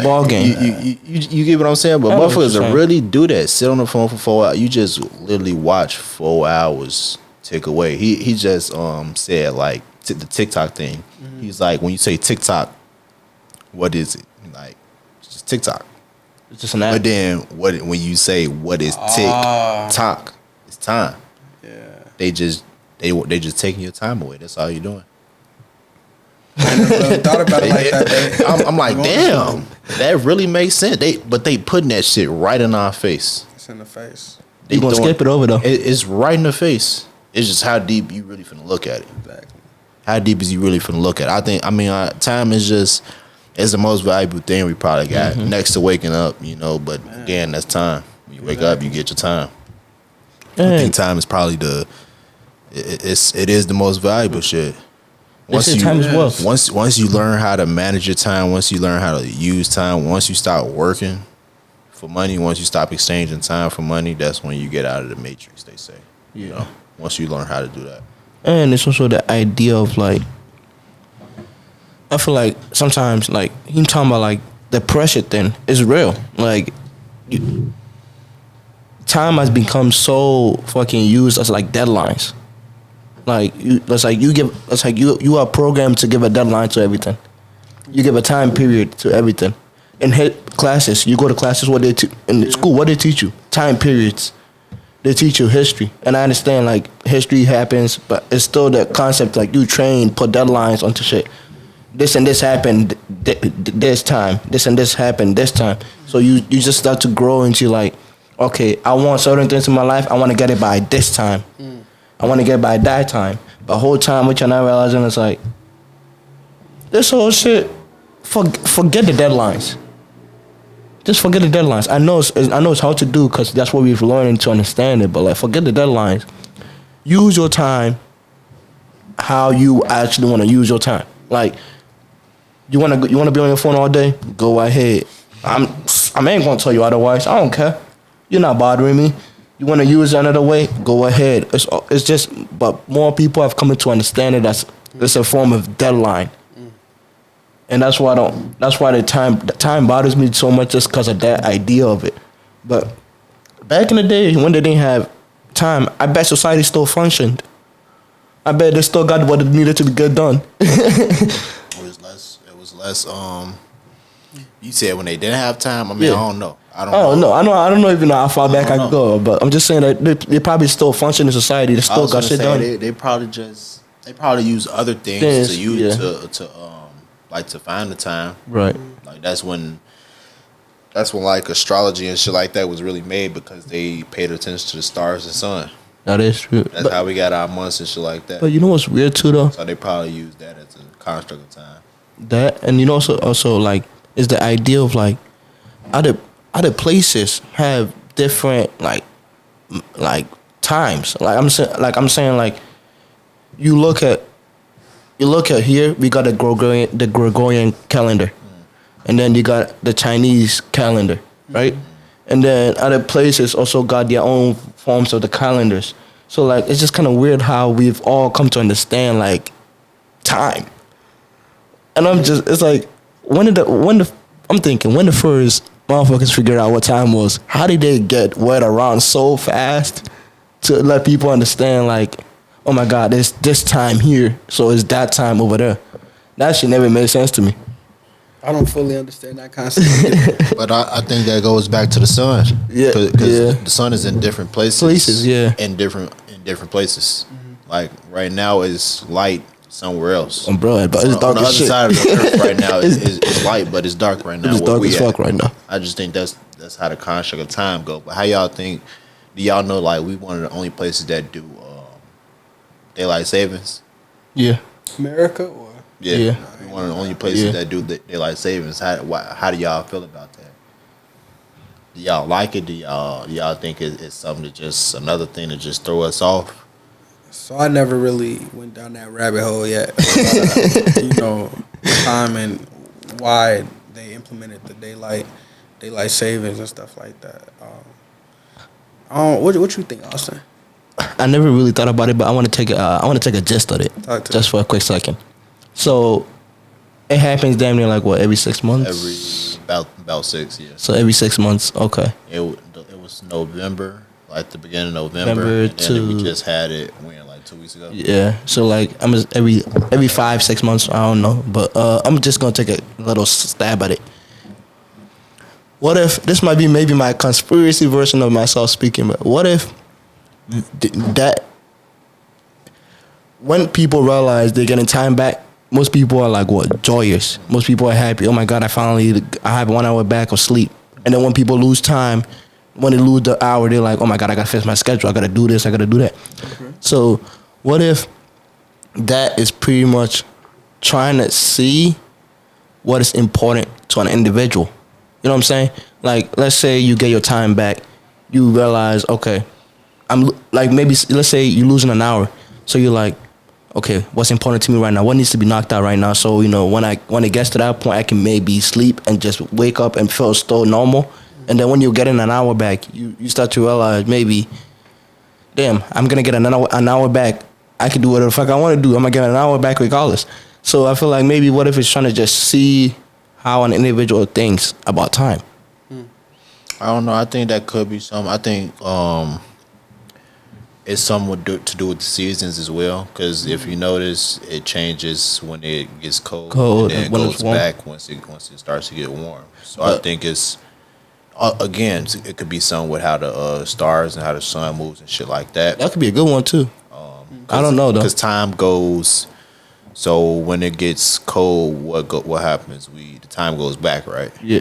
ball game. You get what I'm saying? But motherfuckers that really do that, sit on the phone for 4 hours. You just literally watch 4 hours tick away. He just said like the TikTok thing. Mm-hmm. He's like, when you say TikTok, what is it? Like, it's just TikTok. It's just an app. But then when you say what is TikTok, it's time. Yeah. They just taking your time away. That's all you're doing. I never really thought about it like that. I'm like, damn, that really makes sense. But they putting that shit right in our face. It's in the face. You gonna skip it over though? It's right in the face. It's just how deep you really finna look at it. Exactly. How deep is you really finna look at it? Time is the most valuable thing we probably got next to waking up, but again, that's time. When you wake up, you get your time. I think time is probably it is the most valuable shit. Time is wealth. Once you learn how to manage your time, once you learn how to use time, once you stop working for money, once you stop exchanging time for money, that's when you get out of the matrix, they say. Yeah. Once you learn how to do that. And it's also the idea of like, I feel like sometimes like him talking about like the pressure thing is real. Like time has become so fucking used as like deadlines. Like you are programmed to give a deadline to everything. You give a time period to everything. In classes, you go to classes in school. What they teach you? Time periods. They teach you history, and I understand like history happens, but it's still the concept like you train, put deadlines onto shit. This and this happened this time. This and this happened this time. So you just start to grow into like, okay, I want certain things in my life. I want to get it by this time. I want to get it by that time. But the whole time, what you're not realizing is like, this whole shit. Forget the deadlines. Just forget the deadlines. I know it's hard to do because that's what we've learned to understand it. But like, forget the deadlines. Use your time how you actually want to use your time. Like, you want to be on your phone all day? Go ahead. I ain't gonna tell you otherwise. I don't care. You're not bothering me. You want to use it another way? Go ahead. It's just, but more people have come to understand it as it's a form of deadline. And that's why the time bothers me so much, just because of that idea of it. But back in the day when they didn't have time, I bet society still functioned. I bet they still got what needed to get done. It was less. You said when they didn't have time. I don't know. I don't know even how far back I could go. But I'm just saying that they probably still function in society. They still got shit done. They probably use other things to use to find the time. Right. Like that's when like astrology and shit like that was really made, because they paid attention to the stars and sun. That is true. That's how we got our months and shit like that. But you know what's weird too though? So they probably use that as a construct of time. That, and you know also like is the idea of like other places have different like times. I'm saying you look at here, we got the Gregorian calendar, and then you got the Chinese calendar, right? And then other places also got their own forms of the calendars. So like it's just kind of weird how we've all come to understand like time. And it's like when the first motherfuckers figured out what time was, how did they get word around so fast to let people understand like, oh my God, there's this time here, so it's that time over there. That shit never made sense to me. I don't fully understand that concept. But I think that goes back to the sun. Yeah, because the sun is in different places. Yeah. In different places. Mm-hmm. Like right now, it's light somewhere else. Bro, but it's On dark the as other shit. side of the earth right now, it's light, but it's dark right now. It's where dark we as at. fuck right now. I just think that's how the construct of time go. But how y'all think? Do y'all know like we one of the only places that do daylight savings? Yeah. America or Yeah, we one of the only places Yeah. that do daylight savings. How do y'all feel about that? Do y'all like it? Do y'all think it's something to just another thing to just throw us off? so I never really went down that rabbit hole yet. You know, time and why they implemented the daylight savings and stuff like that. What you think, Austin? I never really thought about it, but I want to take a gist of it, Talk to just for a quick second. So it happens damn near like what, every 6 months? About 6 years. So every 6 months, okay. It was November, like the beginning of November, November and then we to- just had it like 2 weeks ago. Yeah. So like I'm just every 5-6 months. I don't know, but I'm just gonna take a little stab at it. What if this might be maybe my conspiracy version of myself speaking? But what if that when people realize they're getting time back, most people are like what, joyous. Most people are happy. Oh my God, I have 1 hour back of sleep. And then when people lose time, when they lose the hour, they're like, oh my God, I gotta fix my schedule. I gotta do this. I gotta do that. Okay. So what if that is pretty much trying to see what is important to an individual? You know what I'm saying? Like, let's say you get your time back. You realize, okay, I'm like, maybe let's say you're losing an hour. So you're like, okay, what's important to me right now? What needs to be knocked out right now? So, you know, when it gets to that point, I can maybe sleep and just wake up and feel still normal. And then when you're getting an hour back, you start to realize maybe, damn, I'm going to get an hour back. I can do whatever the fuck I want to do. I'm going to get an hour back regardless. So I feel like maybe what if it's trying to just see how an individual thinks about time? I don't know. I think that could be something. I think it's something to do with the seasons as well. Because if you notice, it changes when it gets cold and then it when goes it's warm. back once it starts to get warm. So I think it's again, it could be something with how the stars and how the sun moves and shit like that. That could be a good one too. I don't know though. Because time goes. So when it gets cold, what happens? The time goes back, right? Yeah.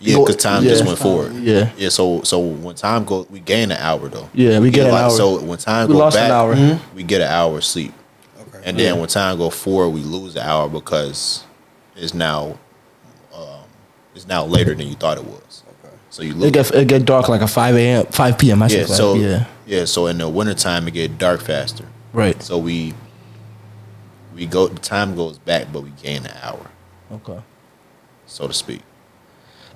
Yeah, because time just went forward. Yeah. Yeah. So when time goes, we gain an hour though. Yeah, we get an hour. So when time We goes lost back, an hour. we get an hour of sleep. Okay. And then when time go forward, we lose an hour because it's now later than you thought it was. Okay. So you lose. It get dark like a 5 p.m. I Yeah. should So say. yeah. So in the wintertime, it get dark faster. Right. So we go. The time goes back, but we gain an hour, Okay. so to speak.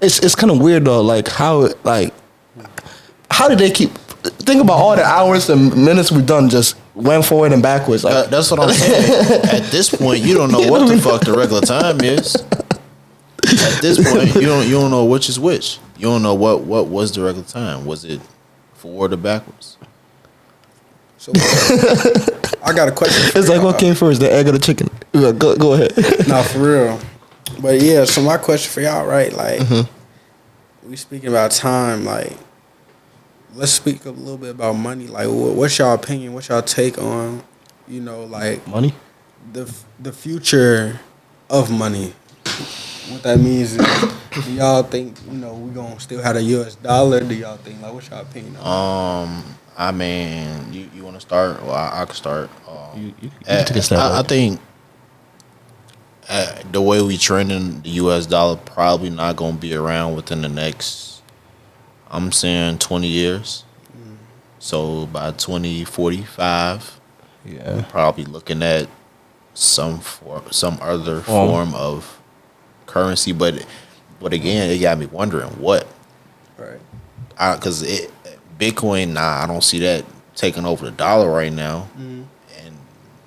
It's kind of weird though. Like how did they keep? Think about all the hours and minutes we've done. Just went forward and backwards. Like, That's what I'm saying. At this point, you don't know what the fuck the regular time is. At this point, you don't know which is which. You don't know what was the regular time. Was it forward or backwards? So I got a question. it's like what came first, the egg or the chicken? Go ahead. Nah, for real. But yeah, so my question for y'all, right? Like, we speaking about time. Like, let's speak a little bit about money. Like, what's y'all opinion? What's y'all take on, you know, like Money. the future of money? What that means is, do y'all think, you know, we gonna still have a U.S. dollar? Do y'all think, like, what's y'all opinion on I mean, you want to start? Well, I can start. You take a step I back. think the way we trending, the U.S. dollar probably not going to be around within the next, I'm saying 20 years. So by 2045, Yeah. we're probably looking at some other form of currency. But again, it got me wondering what. Right. Because Bitcoin, I don't see that taking over the dollar right now. And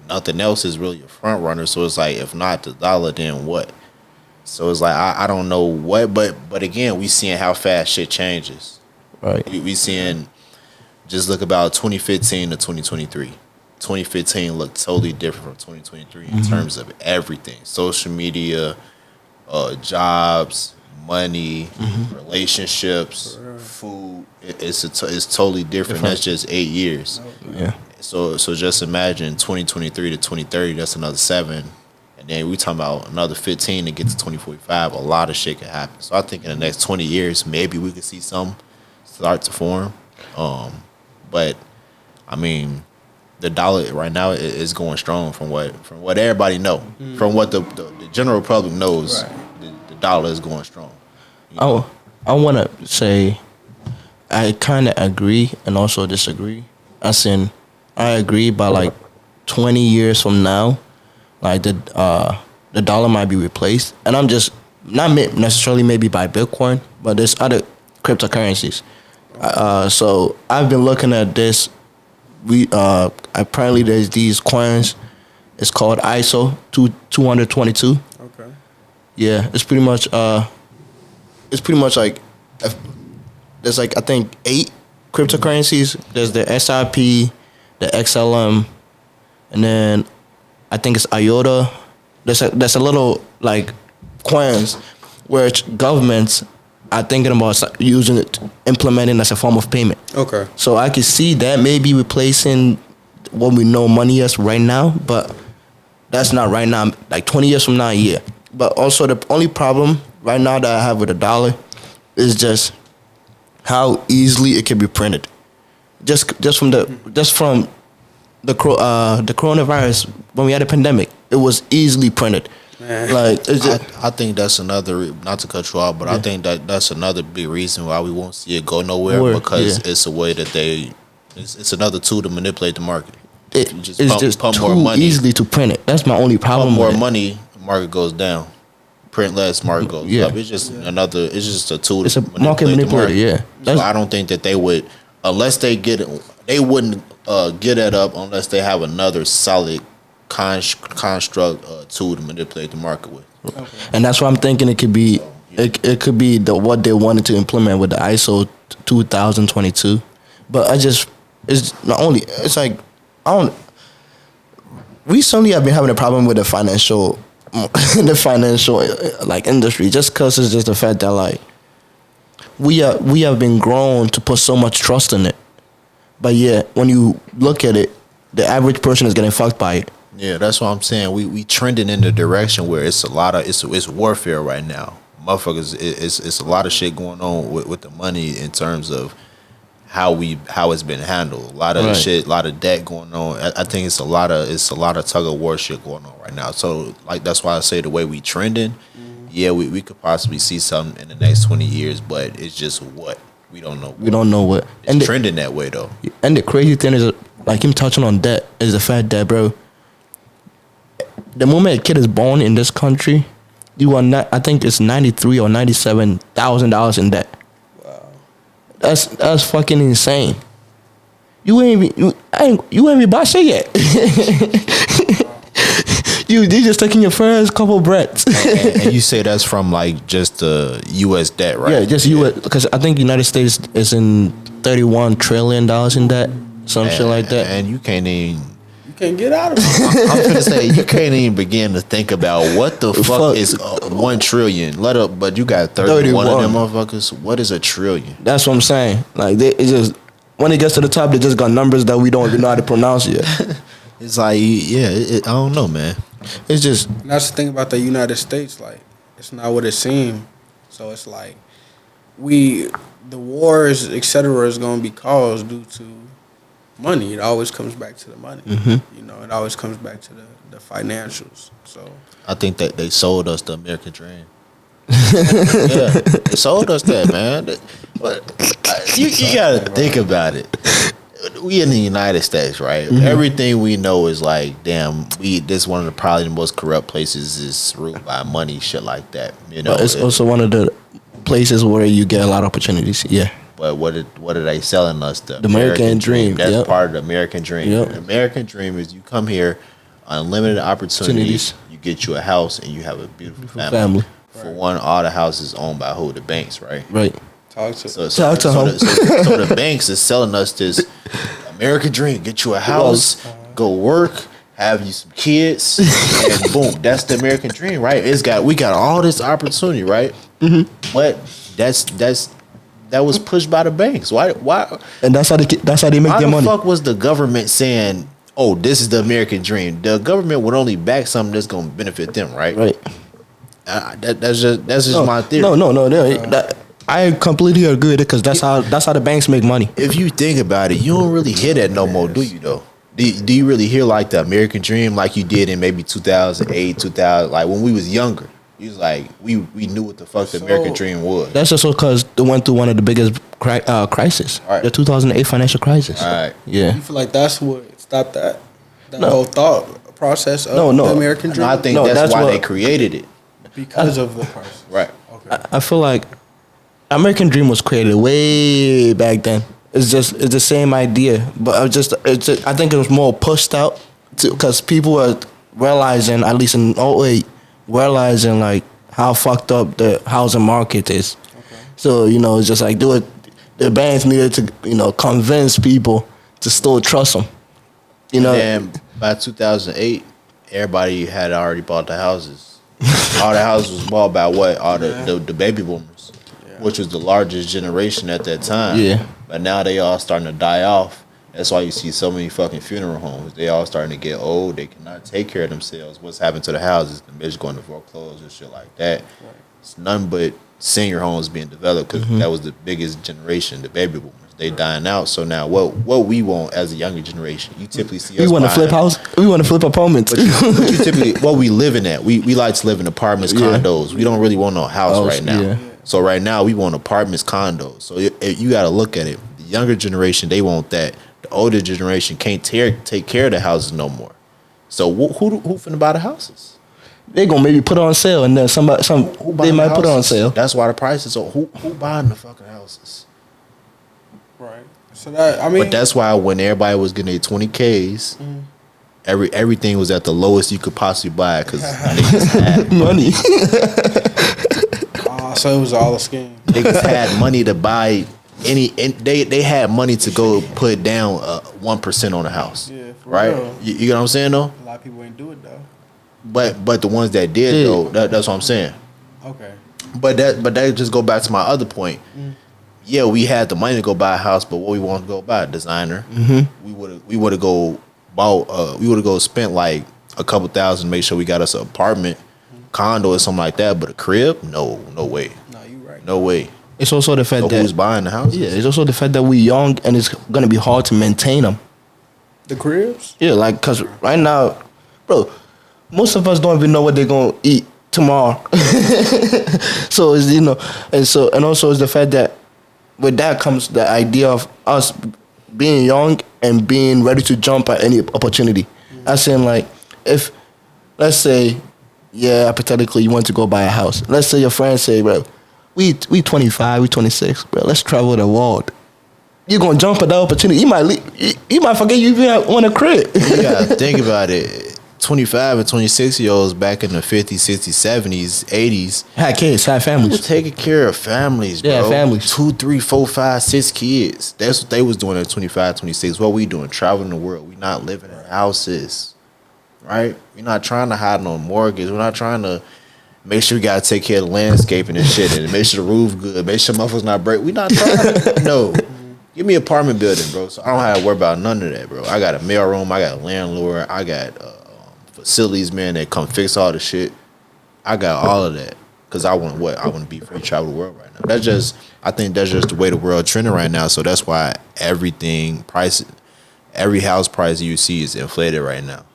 nothing else is really a front runner. So it's like, if not the dollar, then what? So it's like, I don't know what, but again, we seeing how fast shit changes. Right. We seeing, just look about 2015 to 2023. 2015 looked totally different from 2023 in terms of everything. Social media, jobs, money, relationships, food. It's totally different. That's just 8 years. Yeah. So just imagine 2023 to 2030. That's another 7, and then we talking about another 15 to get to 2045. A lot of shit can happen. So I think in the next 20 years, maybe we could see some start to form. But I mean, the dollar right now is going strong from what everybody know, from what the general public knows. Right. The dollar is going strong. Oh, I want to say I kind of agree and also disagree. As in, I agree by like 20 years from now, like the dollar might be replaced, and I'm just not necessarily maybe by Bitcoin, but there's other cryptocurrencies. So I've been looking at this. Apparently there's these coins. It's called ISO 222. Okay. Yeah, it's pretty much like there's like I think 8 cryptocurrencies. There's the SIP, the XLM, and then I think it's IOTA. There's a little like coins which governments are thinking about using it, implementing as a form of payment. Okay. So I could see that maybe replacing what we know money is right now, but that's not right now. Like 20 years from now, yeah. But also the only problem right now that I have with the dollar is just how easily it can be printed. Just from the coronavirus, when we had a pandemic, it was easily printed. Man. Like it's just, I think that's another, not to cut you off, but I think that's another big reason why we won't see it go nowhere, because it's a way that it's another tool to manipulate the market. it's just pump too more money. easily to print it. That's my only problem. Pump more with it. money, market goes down. Print less, market goes up. It's just it's just a tool. It's to a market manipulator. Yeah. So I don't think that they would, unless they wouldn't get it up unless they have another solid construct tool to manipulate the market with. Okay. And that's why I'm thinking it could be it could be what they wanted to implement with the ISO 2022. But it's not only, it's like recently I've been having a problem with the financial like industry, just because it's just the fact that like we have been grown to put so much trust in it, but yeah, when you look at it, the average person is getting fucked by it. Yeah, that's what I'm saying. We trending in the direction where it's a lot of it's warfare right now. Motherfuckers, it's a lot of shit going on with the money in terms of how it's been handled. A lot of shit, a lot of debt going on. I think it's a lot of tug of war shit going on right now. So like that's why I say the way we trending, yeah, we could possibly see something in the next 20 years, but it's just what we don't know. We don't know what. It's trending that way though. And the crazy thing is, like him touching on debt, is the fact that, bro, the moment a kid is born in this country, you are not. I think it's $93,000 or $97,000 in debt. Wow. That's fucking insane. You ain't even bought shit yet. you just taking your first couple breaths. and you say that's from like just the U.S. debt, right? Yeah, just U.S. Because I think United States is in $31 trillion in debt, some shit like that. And you can't even. Can't get out of it. I'm gonna say you can't even begin to think about what the fuck is 1 trillion. But you got 31 of them motherfuckers. What is a trillion? That's what I'm saying. Like it's just when it gets to the top, they just got numbers that we don't even know how to pronounce yet. It's like I don't know, man. It's just And that's the thing about the United States. Like, it's not what it seems. So it's like the wars, etc., is gonna be caused due to money. It always comes back to the money. You know, it always comes back to the financials. So I think that they sold us the American dream. Yeah, they sold us that, man. But you gotta think about it. We in the United States, right? Everything we know is like, damn, this one of probably the most corrupt places is ruled by money, shit like that. You know, it's also one of the places where you get a lot of opportunities. Yeah. But what are they selling us? The American dream. That's part of the American dream. Yep. The American dream is you come here, unlimited opportunities. You get you a house and you have a beautiful family. For one, all the houses owned by who? The banks, right? Right. talk to So the banks is selling us this American dream. Get you a house, go work, have you some kids, and boom, that's the American dream, right? We got all this opportunity, right? Mm-hmm. But that's that was pushed by the banks. Why? And that's how they make Why their the money. fuck was the government saying, "Oh, this is the American dream"? The government would only back something that's going to benefit them, right? Right. That's just my theory. No. I completely agree with it because that's how the banks make money. If you think about it, you don't really hear that no more, do you? Though, do you really hear like the American dream like you did in maybe 2008, 2000, like when we was younger? You was like we knew what the fuck the American dream was. That's just because they went through one of the biggest crises, Right. the 2008 financial crisis. All right. Yeah. You feel like that's what stopped that No. whole thought process of No. the American dream? I think No, that's why what- they created it. Because of the price. Right. Okay. I feel like American Dream was created way back then. It's the same idea, but I think it was more pushed out because people were realizing, at least in 2008, realizing like how fucked up the housing market is. Okay. So it's just like the banks needed to convince people to still trust them. And by 2008, everybody had already bought the houses. All the houses was bought by what? All the baby boomers, which was the largest generation at that time. Yeah. But now they all starting to die off. That's why you see so many fucking funeral homes. They all starting to get old. They cannot take care of themselves. What's happened to the houses? The bitch going to foreclose and shit like that. Right. It's nothing but senior homes being developed because that was the biggest generation, the baby boomers. They dying out. So now what we want as a younger generation, you typically see us We want to flip house. We want to flip apartments. But you typically, what we living at, we like to live in apartments, condos. We don't really want no house right now. Yeah. So right now we want apartments, condos. So you got to look at it. The younger generation, they want that. The older generation can't take care of the houses no more. So who finna buy the houses? They gonna maybe put it on sale, and then Who they buying might the put it on houses? sale. That's why the prices are. Who buying the fucking houses? Right. So that But that's why when everybody was getting their 20Ks, everything was at the lowest you could possibly buy because niggas had Money. so it was all a scheme. niggas had money to buy they had money to go put down 1% on a house. Yeah, for right. real. You know what I'm saying though? A lot of people ain't do it though. But the ones that did though, that's what I'm saying. Okay. But that just go back to my other point. Yeah, we had the money to go buy a house, but what we want to go buy, a designer. We would have go spent like a couple thousand to make sure we got us an apartment, condo or something like that. But a crib, no way, No, you right. no way. It's also the fact So that who's buying the houses? it's also the fact that we young and it's gonna be hard to maintain them. The cribs? Yeah, like cause right now, bro, most of us don't even know what they're gonna eat tomorrow. So it's and also it's the fact that with that comes the idea of us being young and being ready to jump at any opportunity. As in, like, if, let's say, hypothetically, you want to go buy a house. Let's say your friends say, bro, we 25, we 26, bro, let's travel the world. You're going to jump at that opportunity. You might forget you even want a crib. You gotta think about it. 25 and 26-year-olds back in the 50s, 60s, 70s, 80s Had kids, had were families. taking care of families, bro. Yeah, families. 2, 3, 4, 5, 6 kids. That's what they was doing at 25, 26. What we doing? Traveling the world. We not living in houses, right? We're not trying to hide no mortgage. We're not trying to make sure we gotta take care of the landscaping and shit and make sure the roof good, make sure motherfuckers not break. We not trying. No. Give me an apartment building, bro. So I don't have to worry about none of that, bro. I got a mail room. I got a landlord. I got facilities, man, that come fix all the shit. I got all of that because I want to be free to travel the world right now. I think that's just the way the world trending right now. So that's why every house price you see is inflated right now.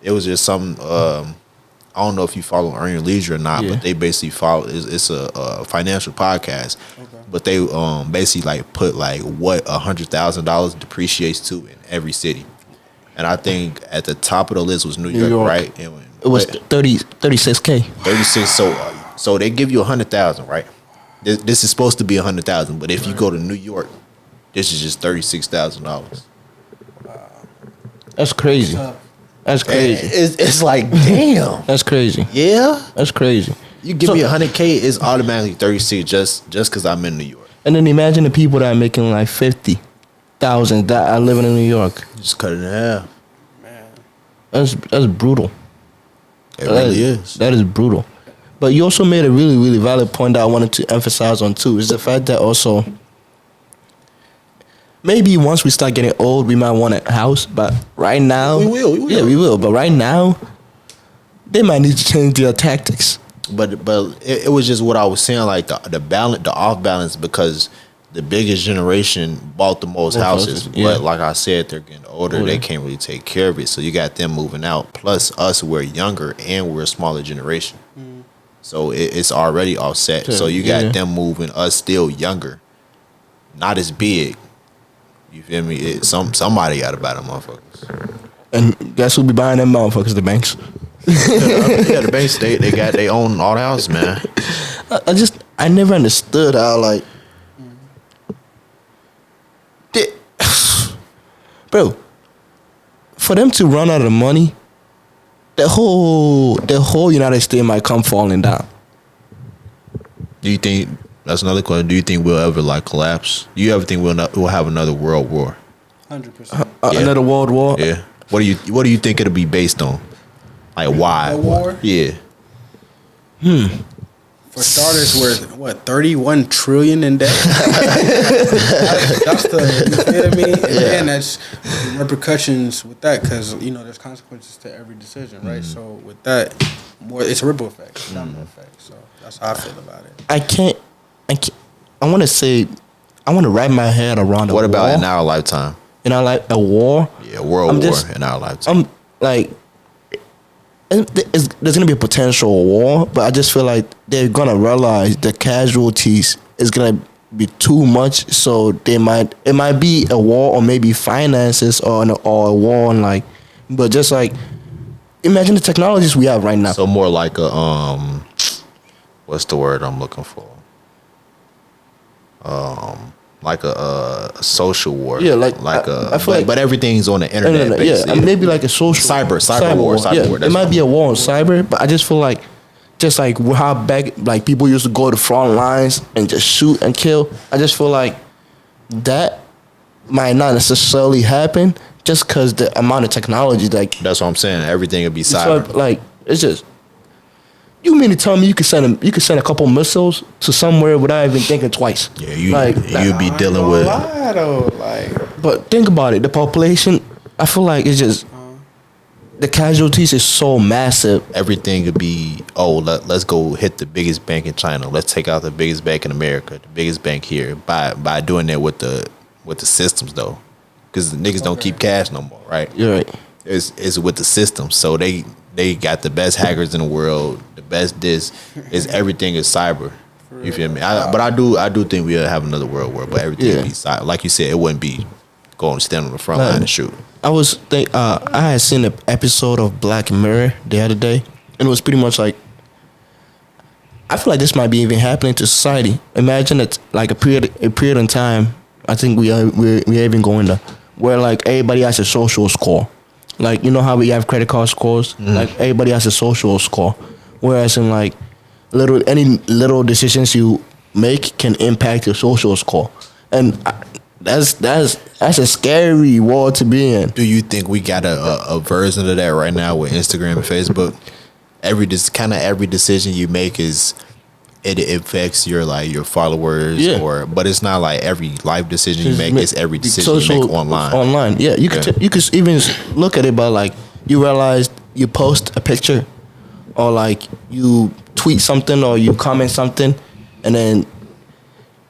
It was just some. I don't know if you follow Earn Your Leisure or not, but they basically follow. It's a financial podcast, but they basically like put like what $100,000 depreciates to in every city. And I think at the top of the list was New York. Right? It was 36K. 36. So they give you 100,000, right? This is supposed to be 100,000, but if you go to New York, this is just $36,000. That's crazy. That's crazy. It's like damn. That's crazy. Yeah, That's crazy. you give me 100K, it's automatically 36 just because I'm in New York. And then imagine the people that are making like 50,000 that are living in New York. Just cut it in half. Man. That's brutal. It really is. That is brutal. But you also made a really, really valid point that I wanted to emphasize on too. Is the fact that also maybe once we start getting old, we might want a house. But right now, We will. Yeah, we will. But right now, they might need to change their tactics. But it was just what I was saying, like the balance, the off balance, because the biggest generation bought the most More houses. houses, yeah. But like I said, they're getting older. They can't really take care of it. So you got them moving out. Plus us, we're younger and we're a smaller generation. So it's already offset. Sure, So you got yeah. them moving, us still younger, not as big. You feel me? Somebody got to buy them motherfuckers. And guess who be buying them motherfuckers? The banks. Yeah, the banks, they own all the houses, man. I never understood how, like, bro, for them to run out of money, the whole United States might come falling down. Do you think, that's another question, do you think we'll ever like collapse? Do you ever think we'll have another world war? 100%. Yeah. Another world war. Yeah. What do you think it'll be based on? Like why? A war? Yeah. For starters, we're what, 31 trillion in debt. that's the, you feel me? And then that's the repercussions with that, because there's consequences to every decision, right? So with that, it's a ripple effect, domino effect. So that's how I feel about it. I can't. I want to wrap my head around. What about war. in our lifetime? Like a war. Yeah, world war in our lifetime. I'm like, there's gonna be a potential war, but I just feel like they're gonna realize the casualties is gonna be too much, so it might be a war, or maybe finances, or a war on, like, but just like, imagine the technologies we have right now. So more like a what's the word I'm looking for? Like a social war. Yeah, like I feel like, but everything's on the internet. Yeah, maybe like a social cyber war. Yeah, it might be a war on cyber, but I just feel like, just like how back, like, people used to go to front lines and just shoot and kill. I just feel like that might not necessarily happen, just because the amount of technology, like, That's what I'm saying. Everything would be cyber. so, like, it's just. You mean to tell me you could send a couple missiles to somewhere without even thinking twice? Yeah, you'd be dealing with. Lie, though, like, But think about it. The population, I feel like it's just, the casualties is so massive. Everything could be, let's go hit the biggest bank in China. Let's take out the biggest bank in America, the biggest bank here. By doing that with the systems though, because niggas don't keep cash no more, right? You're right. It's with the systems. So they got the best hackers in the world. The best everything is cyber. You feel me? But I do think we'll have another world war. But everything will be cyber. Like you said, it wouldn't be going to stand on the front line and shoot. I had seen an episode of Black Mirror the other day, and it was pretty much like, I feel like this might be even happening to society. Imagine it's like a period in time. I think we're even going there, where like everybody has a social score. Like, you know how we have credit card scores? Like, everybody has a social score. Whereas in, like, any little decisions you make can impact your social score. And that's a scary world to be in. Do you think we got a version of that right now with Instagram and Facebook? Every decision you make it affects your followers, but it's not like every life decision you make. It's every decision you make online. Online, yeah. You could even look at it by, like, you realize you post a picture, or like you tweet something, or you comment something, and then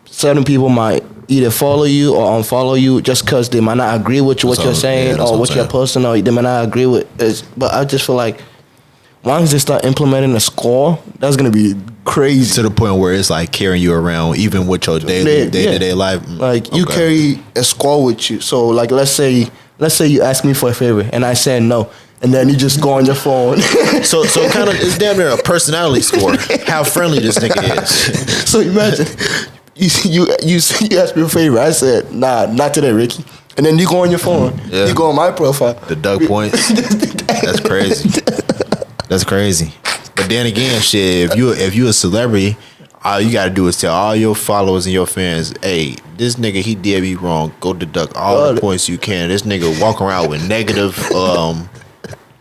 certain people might either follow you or unfollow you just because they might not agree with what you're saying, or what you're posting, or they might not agree with it. But I just feel like once they start implementing a score, that's gonna be crazy. To the point where it's like carrying you around even with your day-to-day life. Like, you carry a score with you. So, like, let's say you ask me for a favor and I said no, and then you just go on your phone. so kind of, it's damn near a personality score. How friendly this nigga is. So imagine you asked me for a favor. I said, nah, not today, Ricky. And then you go on your phone. Yeah. You go on my profile. The Doug points. That's crazy. That's crazy. But then again, shit, if you a celebrity, all you gotta do is tell all your followers and your fans, hey, this nigga, he did me wrong. Go deduct all the points you can. This nigga walk around with negative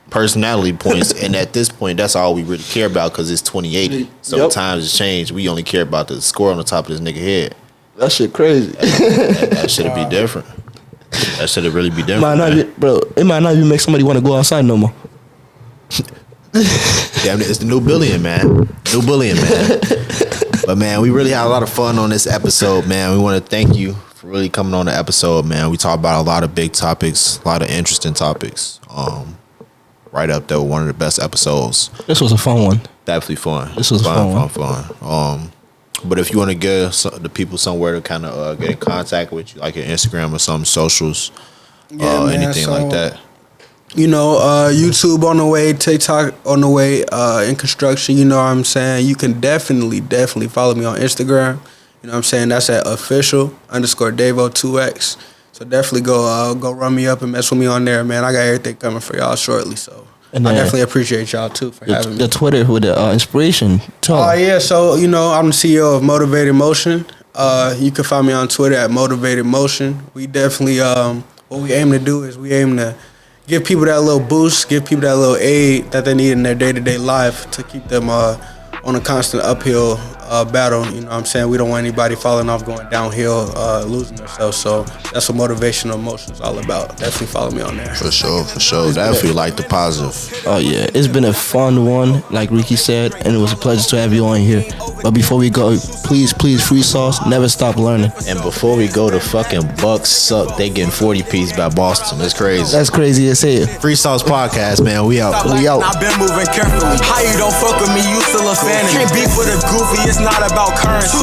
personality points, and at this point, that's all we really care about, because it's 2080. So times has changed. We only care about the score on the top of this nigga head. That shit crazy. That should be different. That should really be different. Might not be, bro. It might not even make somebody want to go outside no more. Damn, it's the new bullying, man. New bullying, man. But man, we really had a lot of fun on this episode, man. We want to thank you for really coming on the episode, man. We talked about a lot of big topics, a lot of interesting topics. Right up there with one of the best episodes. This was a fun one. Definitely fun. This was fun. But if you want to give the people somewhere to kind of get in contact with you, like your Instagram or some socials, anything like that. You know, YouTube on the way, TikTok on the way, in construction, you know what I'm saying? You can definitely follow me on Instagram. You know what I'm saying? That's at official_Davo 2X. So definitely go run me up and mess with me on there, man. I got everything coming for y'all shortly, so I definitely appreciate y'all too for having me. The Twitter with the inspiration. Oh yeah, so you know I'm the CEO of Motivated Motion. You can find me on Twitter at Motivated Motion. We definitely what we aim to do is we aim to give people that little boost, give people that little aid that they need in their day-to-day life to keep them on a constant uphill battle. You know what I'm saying? We don't want anybody falling off, going downhill, losing themselves. So that's what motivational emotion is all about. Definitely follow me on there. For sure. Definitely like the positive. Oh yeah, it's been a fun one, like Ricky said, and it was a pleasure to have you on here. But before we go, please, Free Sauce, never stop learning. And before we go, the fucking Bucks suck. They getting 40-piece by Boston. That's crazy. That's crazy as hell. Free Sauce Podcast, man. We out. I've been moving carefully. How you don't fuck with me? You still a fan. Can't beef with a goofy. It's not about currency.